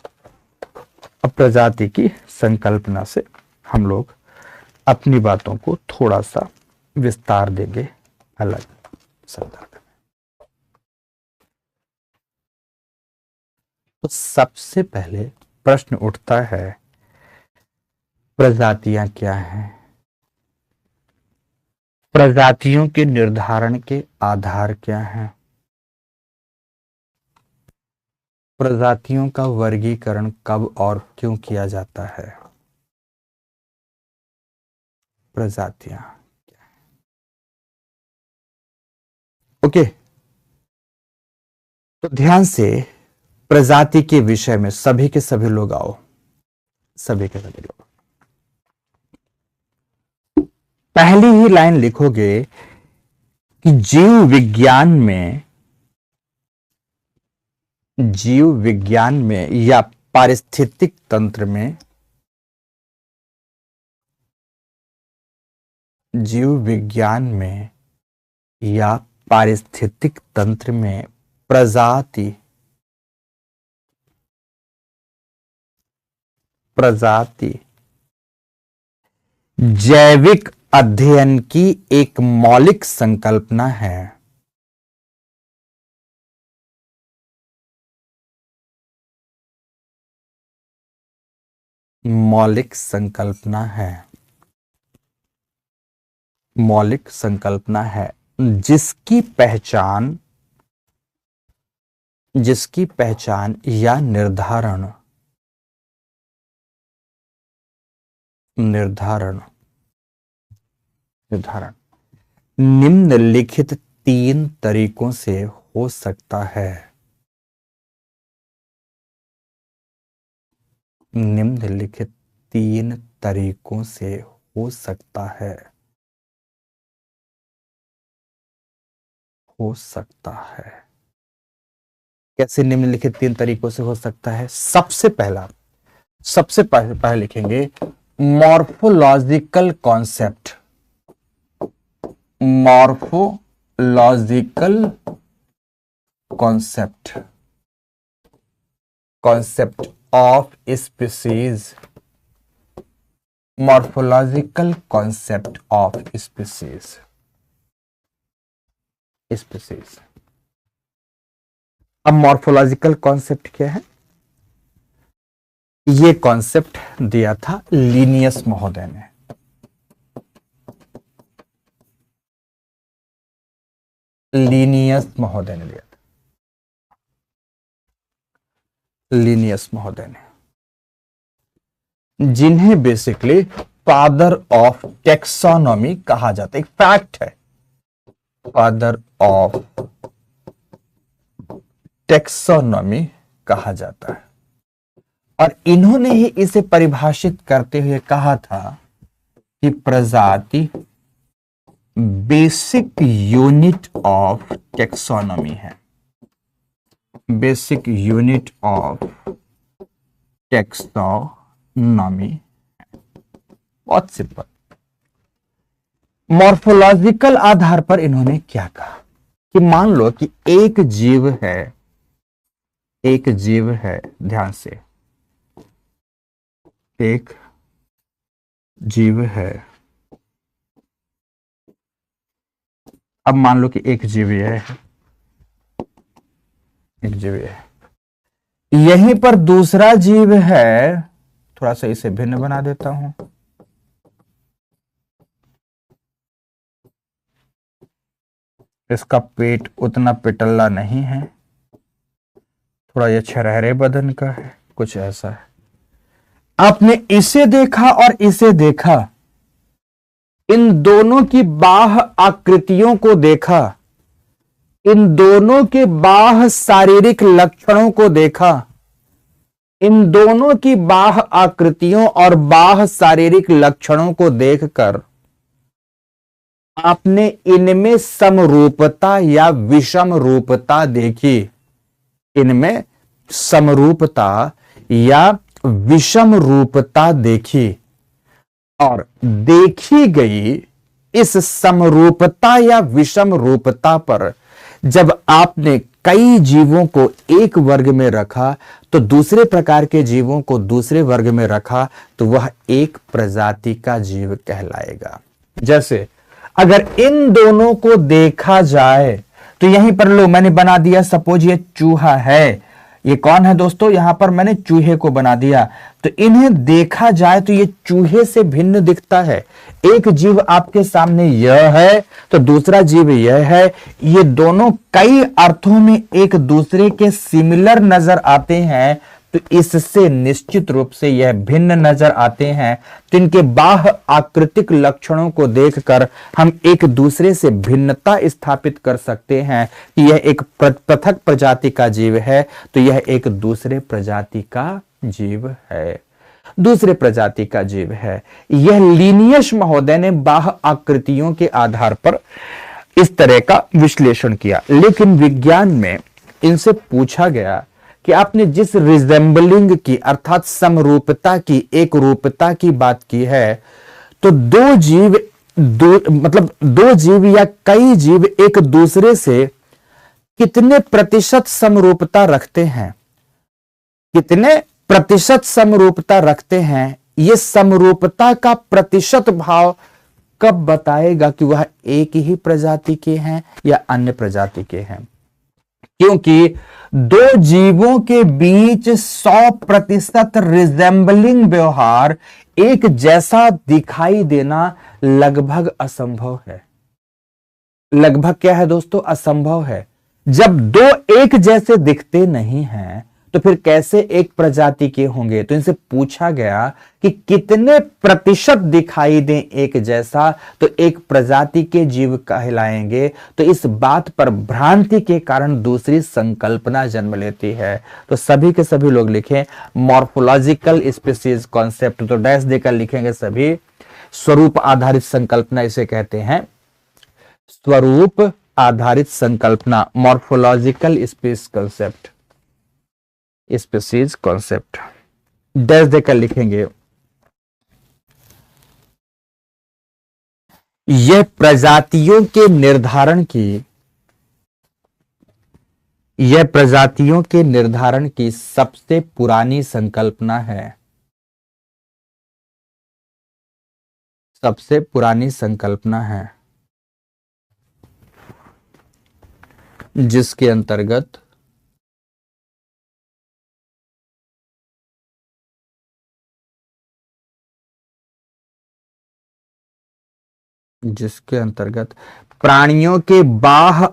A: अब प्रजाति की संकल्पना से हम लोग अपनी बातों को थोड़ा सा विस्तार देंगे अलग संदर्भ में। तो सबसे पहले प्रश्न उठता है, प्रजातियां क्या हैं? प्रजातियों के निर्धारण के आधार क्या हैं? प्रजातियों का वर्गीकरण कब और क्यों किया जाता है? प्रजातियां क्या हैं? ओके, तो ध्यान से प्रजाति के विषय में सभी के सभी लोग आओ, सभी के सभी लोग पहली ही लाइन लिखोगे कि जीव विज्ञान में या पारिस्थितिक तंत्र में, जीव विज्ञान में या पारिस्थितिक तंत्र में प्रजाति जैविक अध्ययन की एक मौलिक संकल्पना है। मौलिक संकल्पना है जिसकी पहचान जिसकी पहचान या निर्धारण निर्धारण निर्धारण निम्नलिखित 3 तरीकों से हो सकता है। निम्नलिखित 3 तरीकों से हो सकता है। हो सकता है कैसे निम्नलिखित 3 तरीकों से हो सकता है? सबसे पहले लिखेंगे morphological concept. Morphological concept of species. Morphological concept of species. अब मॉर्फोलॉजिकल कॉन्सेप्ट क्या है? ये कॉन्सेप्ट दिया था लिनियस महोदय ने। लिनियस महोदय ने दिया था। लिनियस महोदय ने, जिन्हें बेसिकली फादर ऑफ टेक्सोनॉमी कहा जाता है। एक फैक्ट है, फादर ऑफ टेक्सोनॉमी कहा जाता है। और इन्होंने ही इसे परिभाषित करते हुए कहा था कि प्रजाति बेसिक यूनिट ऑफ टेक्सोनॉमी है। Basic unit of taxonomy. बहुत सिंपल। मॉर्फोलॉजिकल आधार पर इन्होंने क्या कहा कि मान लो कि एक जीव है, ध्यान से, एक जीव है। अब मान लो कि एक जीव है, यहीं पर दूसरा जीव है। थोड़ा सा इसे भिन्न बना देता हूं। इसका पेट उतना पिटल्ला नहीं है, थोड़ा ये छरहरे बदन का है, कुछ ऐसा है। आपने इसे देखा और इसे देखा, इन दोनों की बाह्य आकृतियों को देखा, इन दोनों के बाह्य शारीरिक लक्षणों को देखा। इन दोनों की बाह्य आकृतियों और बाह्य शारीरिक लक्षणों को देखकर आपने इनमें समरूपता या विषम रूपता देखी। इनमें समरूपता या विषम रूपता देखी, और देखी गई इस समरूपता या विषम रूपता पर जब आपने कई जीवों को एक वर्ग में रखा तो दूसरे प्रकार के जीवों को दूसरे वर्ग में रखा तो वह एक प्रजाति का जीव कहलाएगा। जैसे अगर इन दोनों को देखा जाए तो यहीं पर लो, मैंने बना दिया, सपोज ये चूहा है। ये कौन है दोस्तों? यहां पर मैंने चूहे को बना दिया। तो इन्हें देखा जाए तो ये चूहे से भिन्न दिखता है। एक जीव आपके सामने यह है तो दूसरा जीव यह है। ये दोनों कई अर्थों में एक दूसरे के सिमिलर नजर आते हैं, तो इससे निश्चित रूप से यह भिन्न नजर आते हैं। तो इनके बाह्य आकृतिक लक्षणों को देखकर हम एक दूसरे से भिन्नता स्थापित कर सकते हैं कि यह एक पृथक प्रजाति का जीव है, तो यह एक दूसरे प्रजाति का जीव है। दूसरे प्रजाति का जीव है। यह लिनियस महोदय ने बाह्य आकृतियों के आधार पर इस तरह का विश्लेषण किया। लेकिन विज्ञान में इनसे पूछा गया कि आपने जिस रिजेंबलिंग की अर्थात समरूपता की, एक रूपता की बात की है, तो दो जीव या कई जीव एक दूसरे से कितने प्रतिशत समरूपता रखते हैं? कितने प्रतिशत समरूपता रखते हैं? यह समरूपता का प्रतिशत भाव कब बताएगा कि वह एक ही प्रजाति के हैं या अन्य प्रजाति के हैं? क्योंकि दो जीवों के बीच 100% रिजेंबलिंग व्यवहार, एक जैसा दिखाई देना लगभग असंभव है। लगभग क्या है दोस्तों? असंभव है। जब दो एक जैसे दिखते नहीं हैं तो फिर कैसे एक प्रजाति के होंगे। तो इनसे पूछा गया कि कितने प्रतिशत दिखाई दें एक जैसा तो एक प्रजाति के जीव कहलाएंगे। तो इस बात पर भ्रांति के कारण दूसरी संकल्पना जन्म लेती है। तो सभी के सभी लोग लिखें मॉर्फोलॉजिकल स्पीसीज कॉन्सेप्ट। तो डैश देकर लिखेंगे सभी। स्वरूप आधारित संकल्पना इसे कहते हैं, स्वरूप आधारित संकल्पना, मॉर्फोलॉजिकल स्पीसीज कॉन्सेप्ट। डैश देकर लिखेंगे यह प्रजातियों के निर्धारण की सबसे पुरानी संकल्पना है, सबसे पुरानी संकल्पना है, जिसके अंतर्गत प्राणियों के बाह्य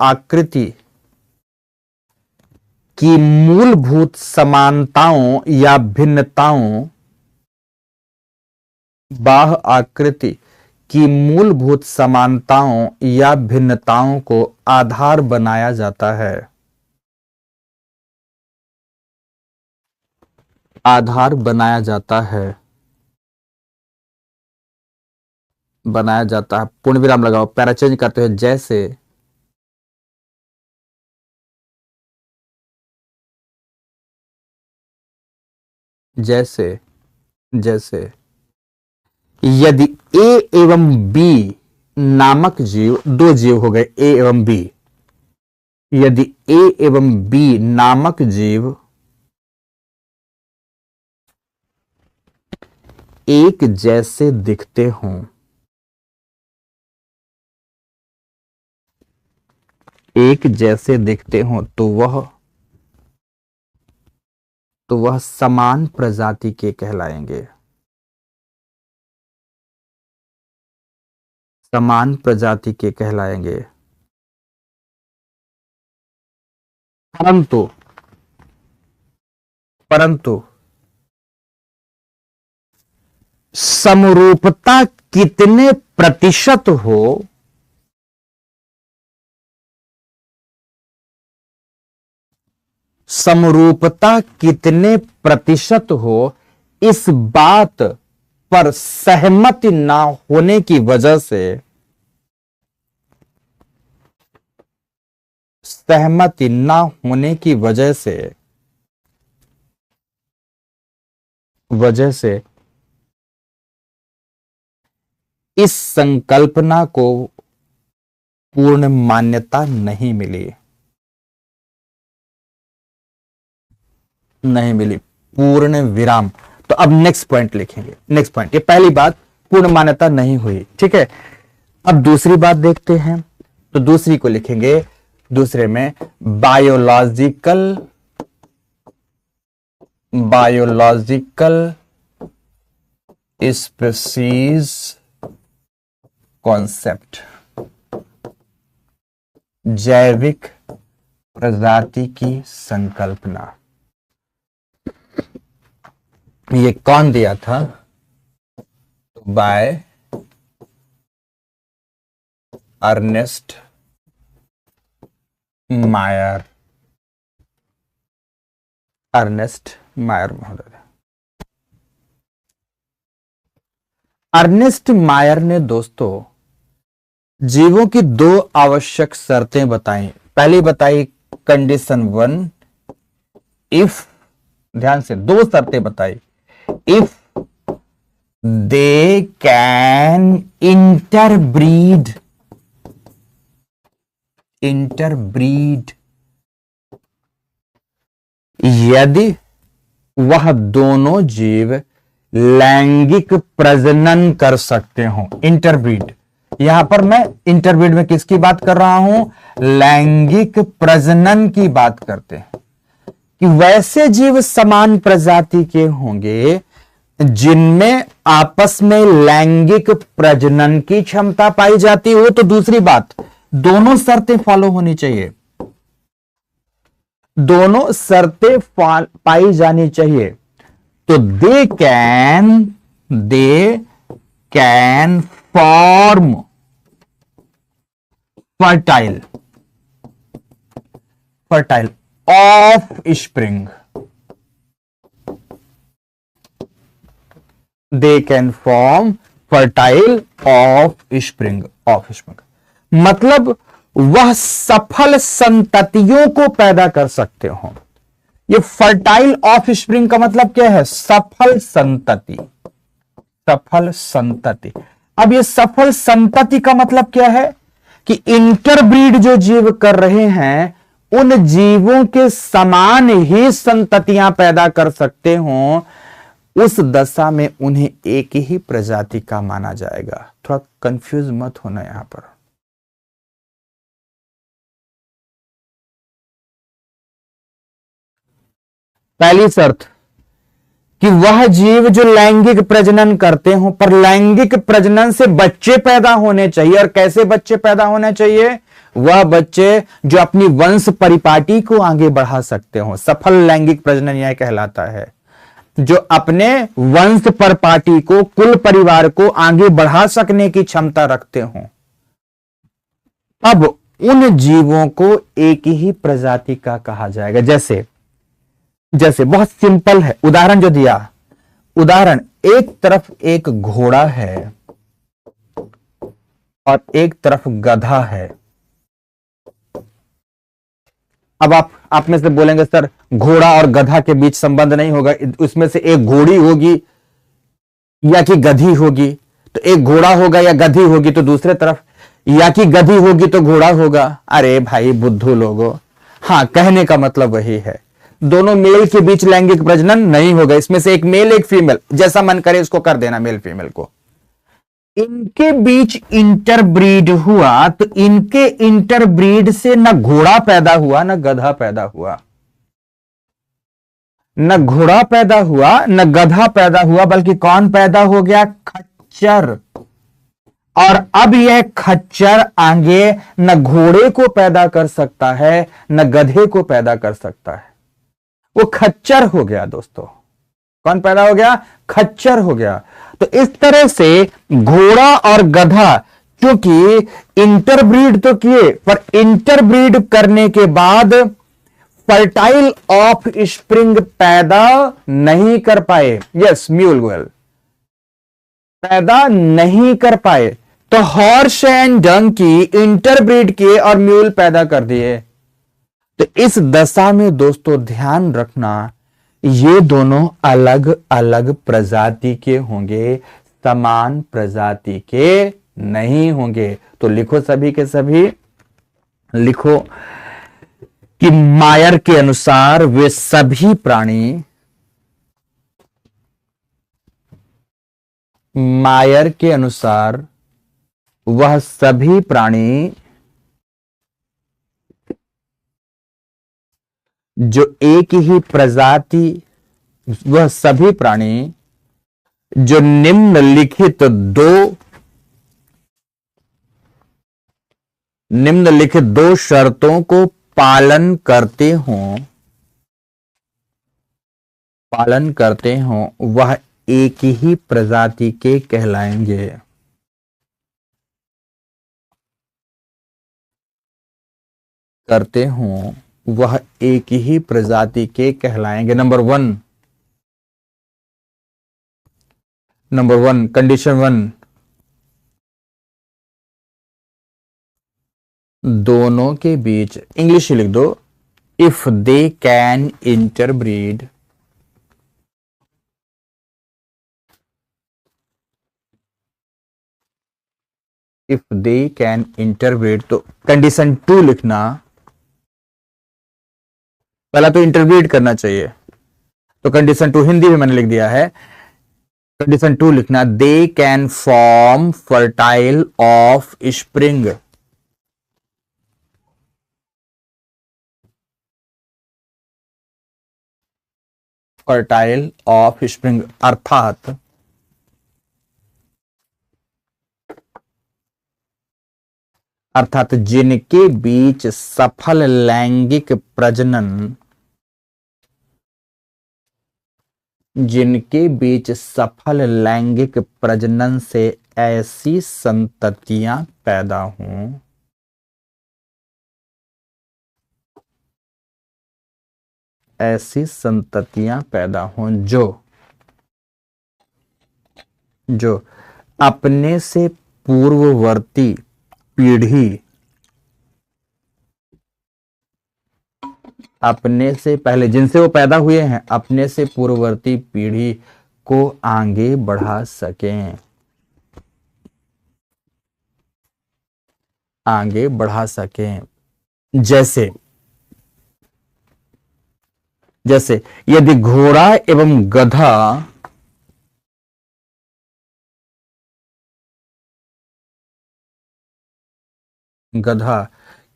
A: आकृति की मूलभूत समानताओं या भिन्नताओं, बाह्य आकृति की मूलभूत समानताओं या भिन्नताओं को आधार बनाया जाता है, आधार बनाया जाता है, पूर्ण विराम लगाओ, पैरा चेंज करते हुए जैसे यदि ए एवं बी नामक जीव, दो जीव हो गए ए एवं बी, यदि ए एवं बी नामक जीव एक जैसे दिखते हों, तो वह समान प्रजाति के कहलाएंगे, समान प्रजाति के कहलाएंगे। परंतु समरूपता कितने प्रतिशत हो, समरूपता कितने प्रतिशत हो, इस बात पर सहमति ना होने की वजह से इस संकल्पना को पूर्ण मान्यता नहीं मिली, पूर्ण विराम। तो अब नेक्स्ट पॉइंट लिखेंगे, नेक्स्ट पॉइंट, ये पहली बात पूर्ण मान्यता नहीं हुई, ठीक है। अब दूसरी बात देखते हैं, तो दूसरी को लिखेंगे, दूसरे में बायोलॉजिकल स्पीसीज कॉन्सेप्ट, जैविक प्रजाति की संकल्पना। ये कौन दिया था? बाय अर्नेस्ट मायर, महोदय। अर्नेस्ट मायर ने दोस्तों जीवों की दो आवश्यक शर्तें बताई। पहली बताई कंडीशन 1, इफ, ध्यान से दो शर्तें बताई, इफ दे कैन इंटरब्रीड, यदि वह दोनों जीव लैंगिक प्रजनन कर सकते हो। इंटरब्रीड, यहां पर मैं इंटरब्रीड में किसकी बात कर रहा हूं? लैंगिक प्रजनन की बात करते हैं कि वैसे जीव समान प्रजाति के होंगे जिनमें आपस में लैंगिक प्रजनन की क्षमता पाई जाती हो, तो दूसरी बात, दोनों शर्तें फॉलो होनी चाहिए, दोनों शर्तें पाई जानी चाहिए। तो they can form fertile of spring, they can form fertile of spring, मतलब वह सफल संततियों को पैदा कर सकते हो। ये फर्टाइल ऑफ स्प्रिंग का मतलब क्या है? सफल संतति, सफल संतति। अब ये सफल संतति का मतलब क्या है कि इंटरब्रीड जो जीव कर रहे हैं उन जीवों के समान ही संततियां पैदा कर सकते हो, उस दशा में उन्हें एक ही प्रजाति का माना जाएगा। थोड़ा कंफ्यूज मत होना यहां पर। पहली शर्त कि वह जीव जो लैंगिक प्रजनन करते हो, पर लैंगिक प्रजनन से बच्चे पैदा होने चाहिए। और कैसे बच्चे पैदा होने चाहिए? वह बच्चे जो अपनी वंश परिपाटी को आगे बढ़ा सकते हो। सफल लैंगिक प्रजनन यह कहलाता है, जो अपने वंश परिपाटी को, कुल परिवार को आगे बढ़ा सकने की क्षमता रखते हो। अब उन जीवों को एक ही प्रजाति का कहा जाएगा। जैसे बहुत सिंपल है, उदाहरण जो दिया, उदाहरण, एक तरफ एक घोड़ा है और एक तरफ गधा है। अब आप में से बोलेंगे सर घोड़ा और गधा के बीच संबंध नहीं होगा, उसमें से एक घोड़ी होगी या कि गधी होगी, तो एक घोड़ा होगा या गधी होगी, तो दूसरे तरफ या कि गधी होगी तो घोड़ा होगा। अरे भाई बुद्धू लोगों, हाँ, कहने का मतलब वही है, दोनों मेल के बीच लैंगिक प्रजनन नहीं होगा, इसमें से एक मेल एक फीमेल, जैसा मन करे उसको कर देना मेल फीमेल को। इनके बीच इंटरब्रीड हुआ तो इनके इंटरब्रीड से न घोड़ा पैदा हुआ न गधा पैदा हुआ, न घोड़ा पैदा हुआ न गधा पैदा हुआ, बल्कि कौन पैदा हो गया? खच्चर। और अब यह खच्चर आगे न घोड़े को पैदा कर सकता है न गधे को पैदा कर सकता है, वो खच्चर हो गया दोस्तों। कौन पैदा हो गया? खच्चर हो गया। तो इस तरह से घोड़ा और गधा, क्योंकि इंटरब्रीड तो किए, पर इंटरब्रीड करने के बाद फर्टाइल ऑफ स्प्रिंग पैदा नहीं कर पाए। यस, म्यूल गोयल पैदा नहीं कर पाए, तो हॉर्स एंड डंकी इंटरब्रीड किए और म्यूल पैदा कर दिए। तो इस दशा में दोस्तों ध्यान रखना, ये दोनों अलग अलग प्रजाति के होंगे, समान प्रजाति के नहीं होंगे। तो लिखो, सभी के सभी लिखो कि मायर के अनुसार वे सभी प्राणी, मायर के अनुसार वह सभी प्राणी जो एक ही प्रजाति, वह सभी प्राणी जो निम्नलिखित दो शर्तों को पालन करते हों वह एक ही प्रजाति के कहलाएंगे। करते हों वह एक ही प्रजाति के कहलाएंगे। नंबर वन, कंडीशन 1, दोनों के बीच, इंग्लिश लिख दो, if they can interbreed, if they can interbreed, तो कंडीशन 2 लिखना, पहला तो इंटरब्रीड करना चाहिए, तो कंडीशन 2 हिंदी में मैंने लिख दिया है। कंडीशन 2 लिखना, they can form fertile of spring, fertile of spring, अर्थात जिनके बीच सफल लैंगिक प्रजनन, जिनके बीच सफल लैंगिक प्रजनन से ऐसी संततियां पैदा हों, ऐसी संततियां पैदा हों जो अपने से पूर्ववर्ती पीढ़ी, अपने से पहले जिनसे वो पैदा हुए हैं, अपने से पूर्ववर्ती पीढ़ी को आगे बढ़ा सकें, आगे बढ़ा सकें। जैसे जैसे यदि घोड़ा एवं गधा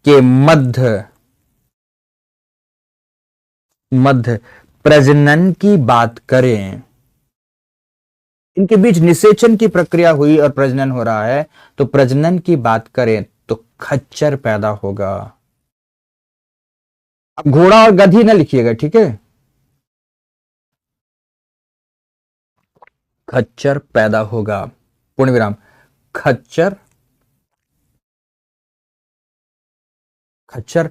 A: के मध्य प्रजनन की बात करें, इनके बीच निषेचन की प्रक्रिया हुई और प्रजनन हो रहा है, तो प्रजनन की बात करें तो खच्चर पैदा होगा। अब घोड़ा और गधी ना लिखिएगा, ठीक है। खच्चर पैदा होगा, पूर्ण विराम, खच्चर खच्चर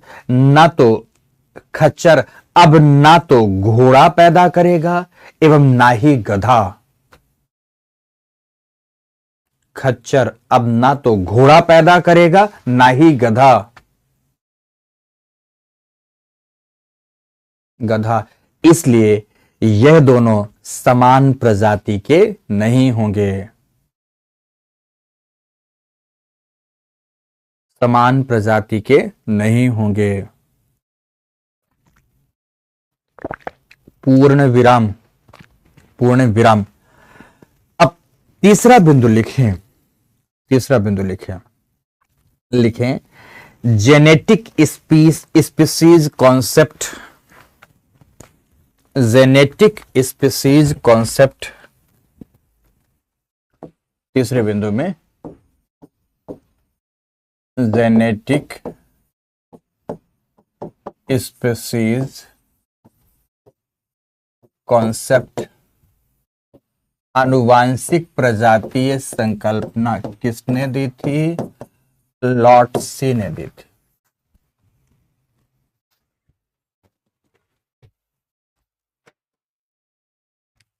A: अब ना तो घोड़ा पैदा करेगा एवं ना ही गधा। खच्चर अब ना तो घोड़ा पैदा करेगा ना ही गधा, इसलिए यह दोनों समान प्रजाति के नहीं होंगे, समान प्रजाति के नहीं होंगे। पूर्ण विराम, पूर्ण विराम। अब तीसरा बिंदु लिखें, लिखें genetic species concept, genetic species concept. तीसरे बिंदु में जेनेटिक स्पीसीज कॉन्सेप्ट, आनुवांशिक प्रजातीय संकल्पना किसने दी थी? लॉटसी ने दी थी।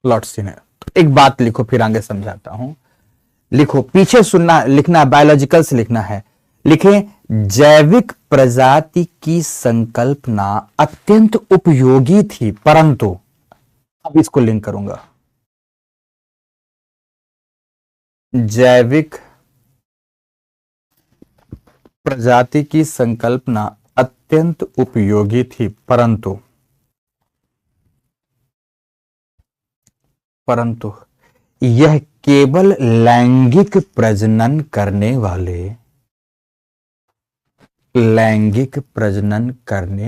A: लॉटसी ने। एक बात लिखो, फिर आगे समझाता हूं। लिखो, पीछे सुनना, लिखना बायोलॉजिकल से लिखना है। लिखें जैविक प्रजाति की संकल्पना अत्यंत उपयोगी थी, परंतु, अब इसको लिंक करूंगा, जैविक प्रजाति की संकल्पना अत्यंत उपयोगी थी, परंतु यह केवल लैंगिक प्रजनन करने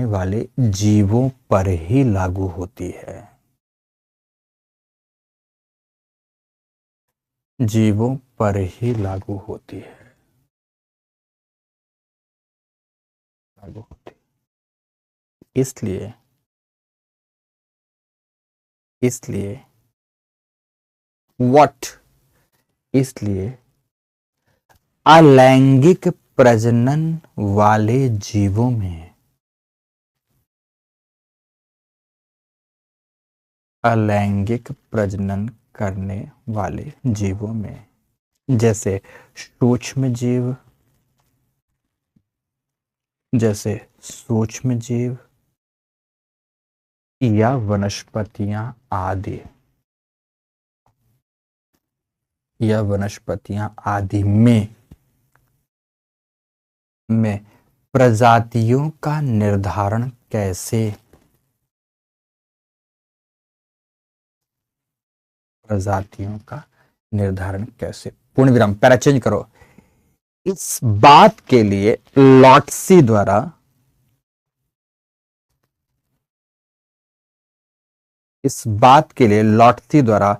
A: वाले जीवों पर ही लागू होती है, जीवों पर ही लागू होती है, लागू होती है। इसलिए अलैंगिक प्रजनन वाले जीवों में, अलैंगिक प्रजनन करने वाले जीवों में, जैसे सूक्ष्म जीव या वनस्पतियां आदि में प्रजातियों का निर्धारण कैसे, पूर्ण विराम, पैरा चेंज करो। इस बात के लिए लॉटसी द्वारा इस बात के लिए लॉटसी द्वारा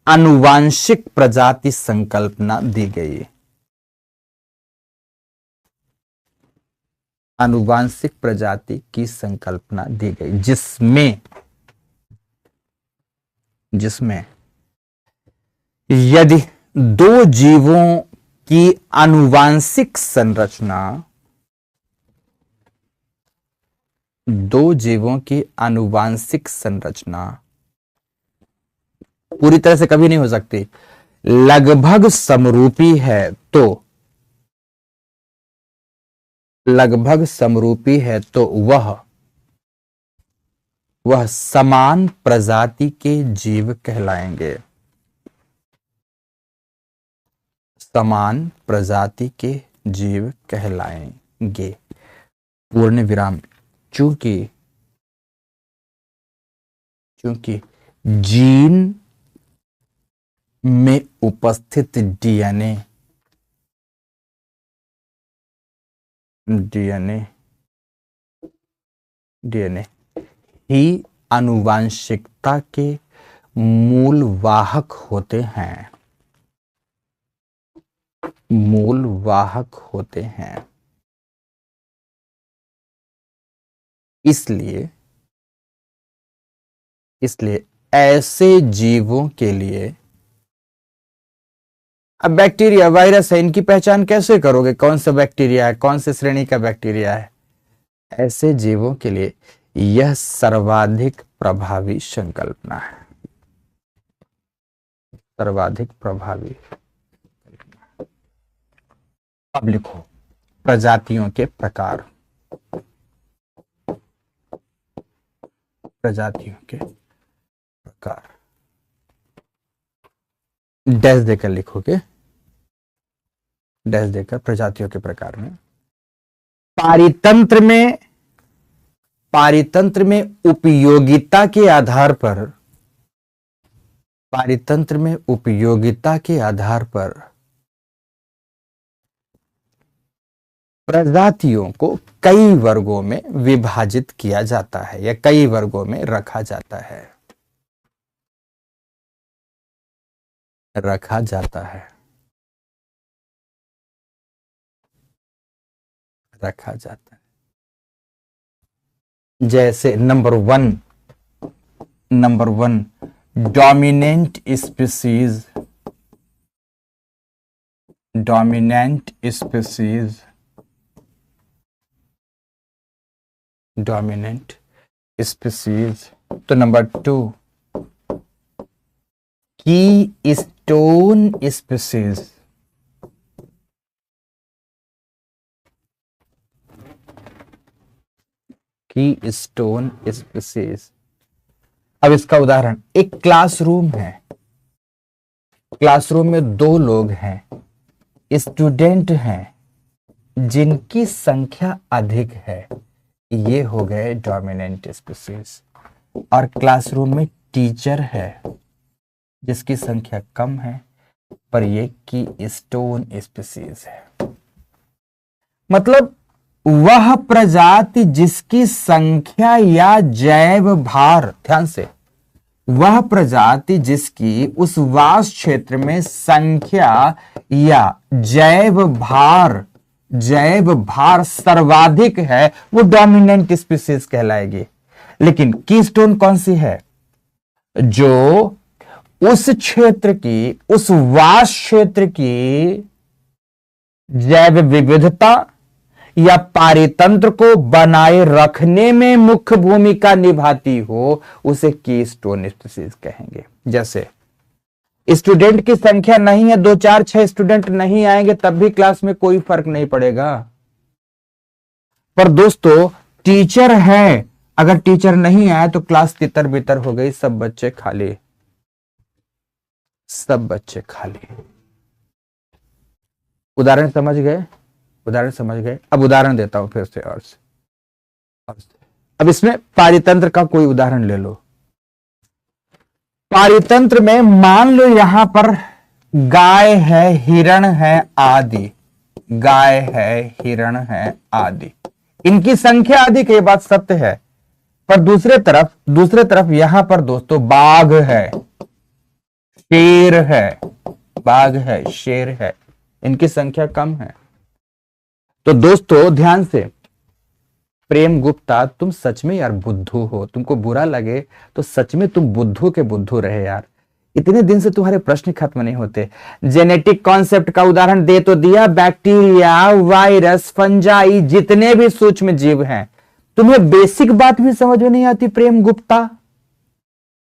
A: आनुवांशिक प्रजाति संकल्पना दी गई। आनुवांशिक प्रजाति की संकल्पना दी गई जिसमें यदि दो जीवों की आनुवांशिक संरचना पूरी तरह से कभी नहीं हो सकती, लगभग समरूपी है तो वह समान प्रजाति के जीव कहलाएंगे। समान प्रजाति के जीव कहलाएंगे। पूर्ण विराम। चूंकि जीन में उपस्थित डीएनए ही आनुवांशिकता के मूल वाहक होते हैं। इसलिए ऐसे जीवों के लिए, अब बैक्टीरिया वायरस है, इनकी पहचान कैसे करोगे? कौन सा बैक्टीरिया है, कौन से श्रेणी का बैक्टीरिया है? ऐसे जीवों के लिए यह सर्वाधिक प्रभावी संकल्पना है। सर्वाधिक प्रभावी। अब लिखो प्रजातियों के प्रकार। डैश देकर लिखोगे, डैश देकर प्रजातियों के प्रकार में पारितंत्र में उपयोगिता के आधार पर प्रजातियों को कई वर्गों में विभाजित किया जाता है या कई वर्गों में रखा जाता है। जैसे नंबर वन डोमिनेंट स्पीसीज। तो नंबर 2 कीस्टोन स्पीसीज। अब इसका उदाहरण, एक क्लासरूम है, क्लासरूम में 2 लोग हैं, स्टूडेंट हैं, जिनकी संख्या अधिक है, ये हो गए डोमिनेंट स्पीसीज। और क्लासरूम में टीचर है जिसकी संख्या कम है, पर ये कीस्टोन स्पीसीज है। मतलब वह प्रजाति जिसकी संख्या या जैव भार, ध्यान से, वह प्रजाति जिसकी उस वास क्षेत्र में संख्या या जैव भार सर्वाधिक है, वो डोमिनेंट स्पीसीज कहलाएगी। लेकिन कीस्टोन कौन सी है? जो उस क्षेत्र की, उस वास क्षेत्र की जैव विविधता या पारितंत्र को बनाए रखने में मुख्य भूमिका निभाती हो, उसे कीस्टोन स्पीसीज कहेंगे। जैसे स्टूडेंट की संख्या नहीं है, 2 4 6 स्टूडेंट नहीं आएंगे तब भी क्लास में कोई फर्क नहीं पड़ेगा। पर दोस्तों टीचर है, अगर टीचर नहीं आया तो क्लास तितर बितर हो गई, सब बच्चे खाली। उदाहरण समझ गए? अब उदाहरण देता हूं फिर से और से। अब इसमें पारितंत्र का कोई उदाहरण ले लो। पारितंत्र में मान लो यहां पर गाय है, हिरण है आदि। इनकी संख्या अधिक है, ये बात सत्य है, पर दूसरे तरफ यहां पर दोस्तों बाघ है, शेर है, बाघ है, शेर है, इनकी संख्या कम है। तो दोस्तों ध्यान से, प्रेम गुप्ता तुम सच में यार बुद्धू हो, तुमको बुरा लगे तो सच में तुम बुद्धू के बुद्धू रहे यार, इतने दिन से तुम्हारे प्रश्न खत्म नहीं होते। जेनेटिक कॉन्सेप्ट का उदाहरण दे तो दिया, बैक्टीरिया, वायरस, फंजाई, जितने भी सूक्ष्म जीव हैं, तुम्हें बेसिक बात भी समझ में नहीं आती प्रेम गुप्ता।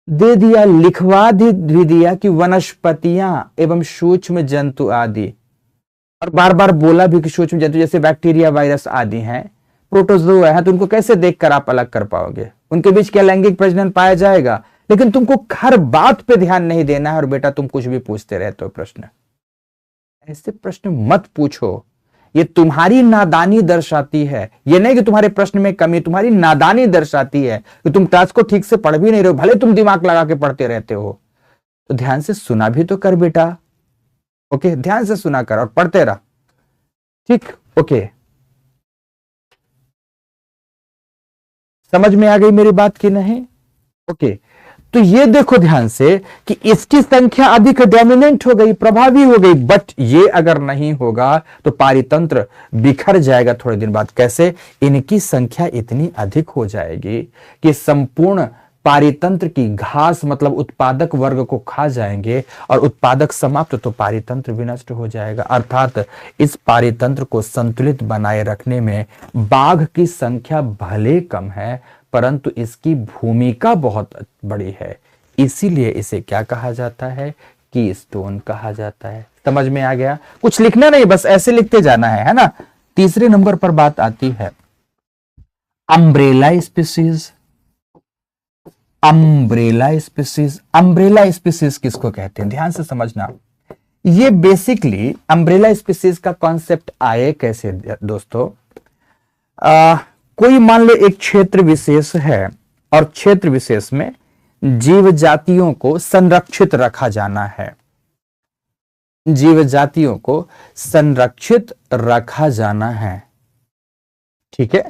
A: दे दिया, लिखवा भी दिया कि वनस्पतियां एवं सूक्ष्म जंतु आदि, और बार बार बोला भी कि सूक्ष्म जंतु जैसे बैक्टीरिया, वायरस आदि हैं, प्रोटोजोआ है, तो उनको कैसे देखकर आप अलग कर पाओगे, उनके बीच क्या लैंगिक प्रजनन पाया जाएगा। लेकिन तुमको हर बात पे ध्यान नहीं देना है और बेटा तुम कुछ भी पूछते रहते हो प्रश्न। ऐसे प्रश्न मत पूछो, ये तुम्हारी नादानी दर्शाती है। ये नहीं कि तुम्हारे प्रश्न में कमी, तुम्हारी नादानी दर्शाती है कि तुम क्लास को ठीक से पढ़ भी नहीं रहे हो, भले तुम दिमाग लगा के पढ़ते रहते हो। तो ध्यान से सुना भी तो कर बेटा, ओके, ध्यान से सुना कर और पढ़ते रह, ठीक, ओके। समझ में आ गई मेरी बात की नहीं? ओके, तो ये देखो ध्यान से कि इसकी संख्या अधिक डोमिनेंट हो गई, प्रभावी हो गई, बट ये अगर नहीं होगा तो पारितंत्र बिखर जाएगा थोड़े दिन बाद। कैसे? इनकी संख्या इतनी अधिक हो जाएगी कि संपूर्ण पारितंत्र की घास मतलब उत्पादक वर्ग को खा जाएंगे, और उत्पादक समाप्त तो पारितंत्र विनष्ट हो जाएगा। अर्थात इस पारितंत्र को संतुलित बनाए रखने में बाघ की संख्या भले कम है, परंतु इसकी भूमिका बहुत बड़ी है। इसीलिए इसे क्या कहा जाता है? कीस्टोन कहा जाता है। समझ में आ गया? कुछ लिखना नहीं, बस ऐसे लिखते जाना है ना। तीसरे नंबर पर बात आती है umbrella species. Umbrella species, umbrella species किसको कहते हैं? ध्यान से समझना। ये बेसिकली अम्ब्रेला स्पीसीज का कॉन्सेप्ट आए कैसे दोस्तों? कोई मान लो एक क्षेत्र विशेष है, और क्षेत्र विशेष में जीव जातियों को संरक्षित रखा जाना है। जीव जातियों को संरक्षित रखा जाना है, ठीक है।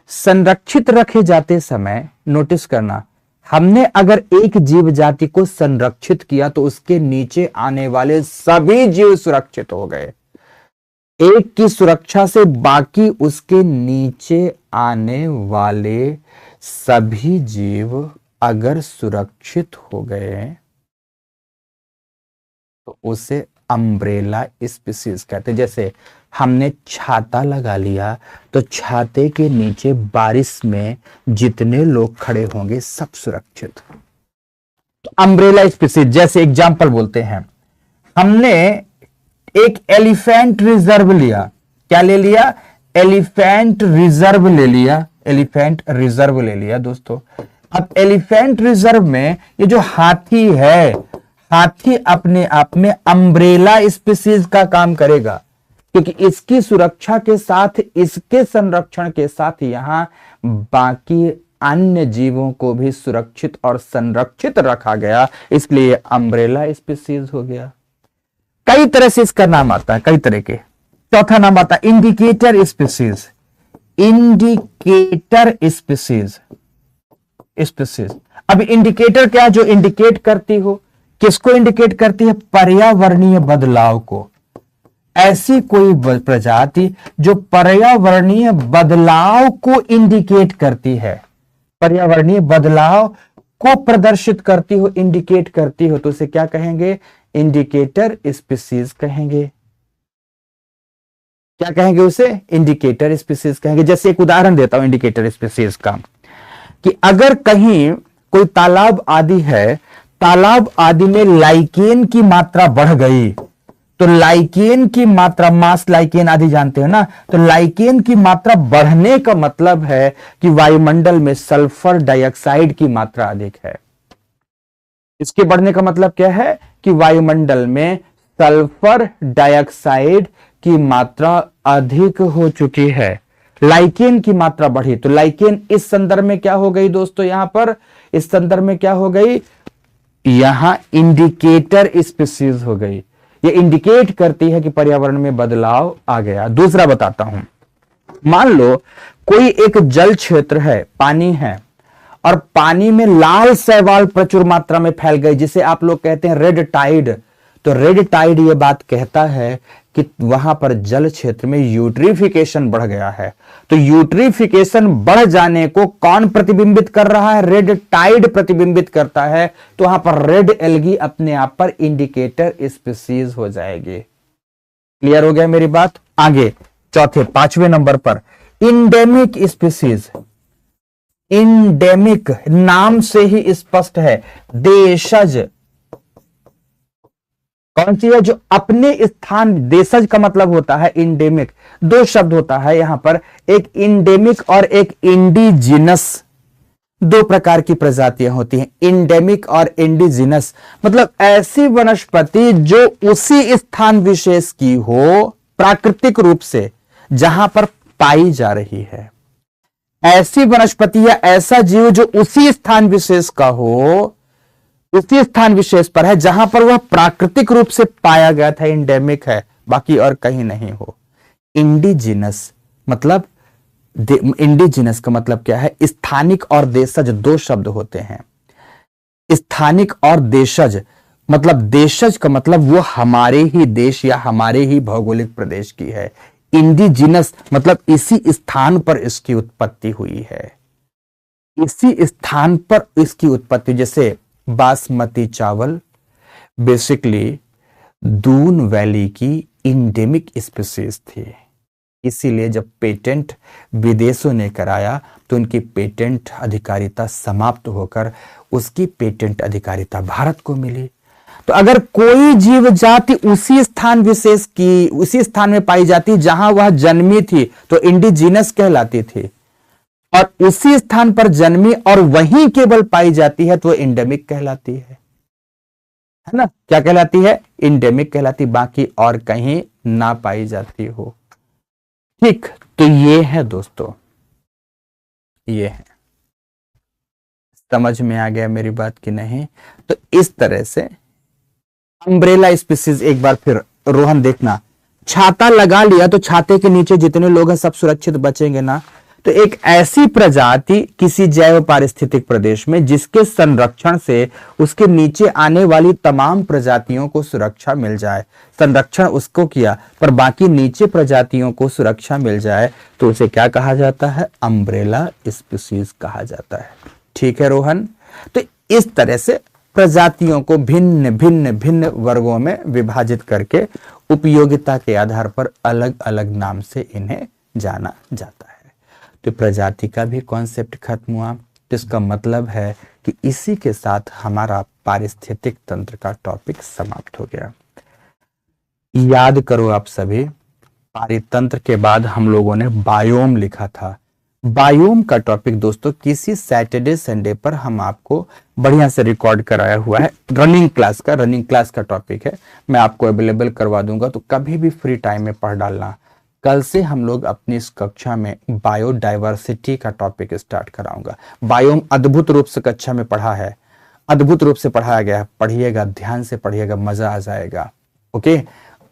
A: संरक्षित रखे जाते समय नोटिस करना, हमने अगर एक जीव जाति को संरक्षित किया तो उसके नीचे आने वाले सभी जीव सुरक्षित हो गए। एक की सुरक्षा से बाकी उसके नीचे आने वाले सभी जीव अगर सुरक्षित हो गए तो उसे अम्ब्रेला स्पीसीज कहते हैं। जैसे हमने छाता लगा लिया तो छाते के नीचे बारिश में जितने लोग खड़े होंगे सब सुरक्षित। तो अम्ब्रेला स्पीसीज, जैसे एग्जांपल बोलते हैं, हमने एक एलिफेंट रिजर्व लिया। क्या ले लिया? एलिफेंट रिजर्व ले लिया। एलिफेंट रिजर्व ले लिया दोस्तों। अब एलिफेंट रिजर्व में ये जो हाथी है, हाथी अपने आप में अम्ब्रेला स्पीसीज का काम करेगा, क्योंकि इसकी सुरक्षा के साथ, इसके संरक्षण के साथ यहां बाकी अन्य जीवों को भी सुरक्षित और संरक्षित रखा गया, इसलिए अम्ब्रेला स्पीसीज हो गया। कई तरह से इसका नाम आता है, कई तरह के। चौथा नाम आता है indicator species. Indicator species, species. अब इंडिकेटर क्या? जो इंडिकेट करती हो, किसको इंडिकेट करती है? पर्यावरणीय बदलाव को। ऐसी कोई प्रजाति जो पर्यावरणीय बदलाव को इंडिकेट करती है, पर्यावरणीय बदलाव को प्रदर्शित करती हो, इंडिकेट करती हो, तो उसे क्या कहेंगे? इंडिकेटर स्पीसीज कहेंगे। क्या कहेंगे उसे? इंडिकेटर स्पीसीज कहेंगे। जैसे एक उदाहरण देता हूं इंडिकेटर स्पीसीज का, कि अगर कहीं कोई तालाब आदि है, तालाब आदि में लाइकेन की मात्रा बढ़ गई, तो लाइकेन की मात्रा, मास लाइकेन आदि जानते हो ना, तो लाइकेन की मात्रा बढ़ने का मतलब है कि वायुमंडल में सल्फर डाइऑक्साइड की मात्रा अधिक है। इसके बढ़ने का मतलब क्या है? कि वायुमंडल में सल्फर डाइऑक्साइड की मात्रा अधिक हो चुकी है। लाइकेन की मात्रा बढ़ी, तो लाइकेन इस संदर्भ में क्या हो गई दोस्तों? यहां पर इस संदर्भ में क्या हो गई? यहां इंडिकेटर स्पीसीज हो गई। ये इंडिकेट करती है कि पर्यावरण में बदलाव आ गया। दूसरा बताता हूं, मान लो कोई एक जल क्षेत्र है, पानी है, और पानी में लाल शैवाल प्रचुर मात्रा में फैल गई, जिसे आप लोग कहते हैं रेड टाइड। तो रेड टाइड ये बात कहता है कि वहां पर जल क्षेत्र में यूट्रिफिकेशन बढ़ गया है। तो यूट्रिफिकेशन बढ़ जाने को कौन प्रतिबिंबित कर रहा है? रेड टाइड प्रतिबिंबित करता है। तो वहां पर रेड एल्गी अपने आप पर इंडिकेटर स्पीसीज हो जाएगी। क्लियर हो गया मेरी बात? आगे चौथे 5वें नंबर पर इंडेमिक स्पीसीज। इंडेमिक नाम से ही स्पष्ट है, देशज कौन सी है? जो अपने स्थान, देशज का मतलब होता है इंडेमिक। दो शब्द होता है यहां पर, एक इंडेमिक और एक इंडिजिनस। दो प्रकार की प्रजातियां होती हैं, इंडेमिक और इंडिजिनस। मतलब ऐसी वनस्पति जो उसी स्थान विशेष की हो प्राकृतिक रूप से, जहां पर पाई जा रही है। ऐसी वनस्पति या ऐसा जीव जो उसी स्थान विशेष का हो, उसी स्थान विशेष पर है जहां पर वह प्राकृतिक रूप से पाया गया था, इंडेमिक है, बाकी और कहीं नहीं हो। इंडिजिनस मतलब, इंडिजिनस का मतलब क्या है? स्थानिक और देशज दो शब्द होते हैं। स्थानिक और देशज मतलब, देशज का मतलब वो हमारे ही देश या हमारे ही भौगोलिक प्रदेश की है। इंडिजिनस मतलब इसी स्थान पर इसकी उत्पत्ति हुई है, इसी स्थान पर इसकी उत्पत्ति। जैसे बासमती चावल बेसिकली दून वैली की इंडेमिक स्पीसीज थी। इसीलिए जब पेटेंट विदेशों ने कराया तो उनकी पेटेंट अधिकारिता समाप्त होकर उसकी पेटेंट अधिकारिता भारत को मिली। तो अगर कोई जीव जाति उसी स्थान विशेष की, उसी स्थान में पाई जाती जहां वह जन्मी थी, तो इंडिजिनस कहलाती थी। और उसी स्थान पर जन्मी और वहीं केवल पाई जाती है तो इंडेमिक कहलाती है ना? क्या कहलाती है? इंडेमिक कहलाती, बाकी और कहीं ना पाई जाती हो। ठीक, तो ये है दोस्तों, ये है। समझ में आ गया मेरी बात कि नहीं? तो इस तरह से अम्ब्रेला स्पीसीज, एक बार फिर रोहन देखना, छाता लगा लिया तो छाते के नीचे जितने लोग हैं सब सुरक्षित बचेंगे ना? तो एक ऐसी प्रजाति किसी जैव पारिस्थितिक प्रदेश में जिसके संरक्षण से उसके नीचे आने वाली तमाम प्रजातियों को सुरक्षा मिल जाए, संरक्षण उसको किया पर बाकी नीचे प्रजातियों को सुरक्षा मिल जाए, तो उसे क्या कहा जाता है? अम्ब्रेला स्पीसीज कहा जाता है। ठीक है रोहन? तो इस तरह से प्रजातियों को भिन्न भिन्न भिन्न वर्गों में विभाजित करके उपयोगिता के आधार पर अलग अलग नाम से इन्हें जाना जाता है। तो प्रजाति का भी कॉन्सेप्ट खत्म हुआ। तो इसका मतलब है कि इसी के साथ हमारा पारिस्थितिक तंत्र का टॉपिक समाप्त हो गया। याद करो आप सभी, पारितंत्र के बाद हम लोगों ने बायोम लिखा था। बायोम का टॉपिक दोस्तों किसी सैटरडे संडे पर हम आपको बढ़िया से रिकॉर्ड कराया हुआ है, रनिंग क्लास का टॉपिक है। मैं आपको अवेलेबल करवा दूंगा, तो कभी भी फ्री टाइम में पढ़ डालना। कल से हम लोग अपनी इस कक्षा में बायोडाइवर्सिटी का टॉपिक स्टार्ट कराऊंगा। बायोम अद्भुत रूप से कक्षा में पढ़ा है, अद्भुत रूप से पढ़ाया गया है। पढ़िएगा, ध्यान से पढ़िएगा, मजा आ जाएगा। ओके,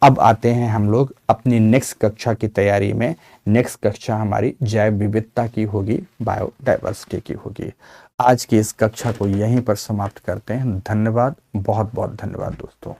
A: अब आते हैं हम लोग अपनी नेक्स्ट कक्षा की तैयारी में। नेक्स्ट कक्षा हमारी जैव विविधता की होगी, बायोडाइवर्सिटी की होगी। आज की इस कक्षा को यहीं पर समाप्त करते हैं। धन्यवाद, बहुत बहुत धन्यवाद दोस्तों।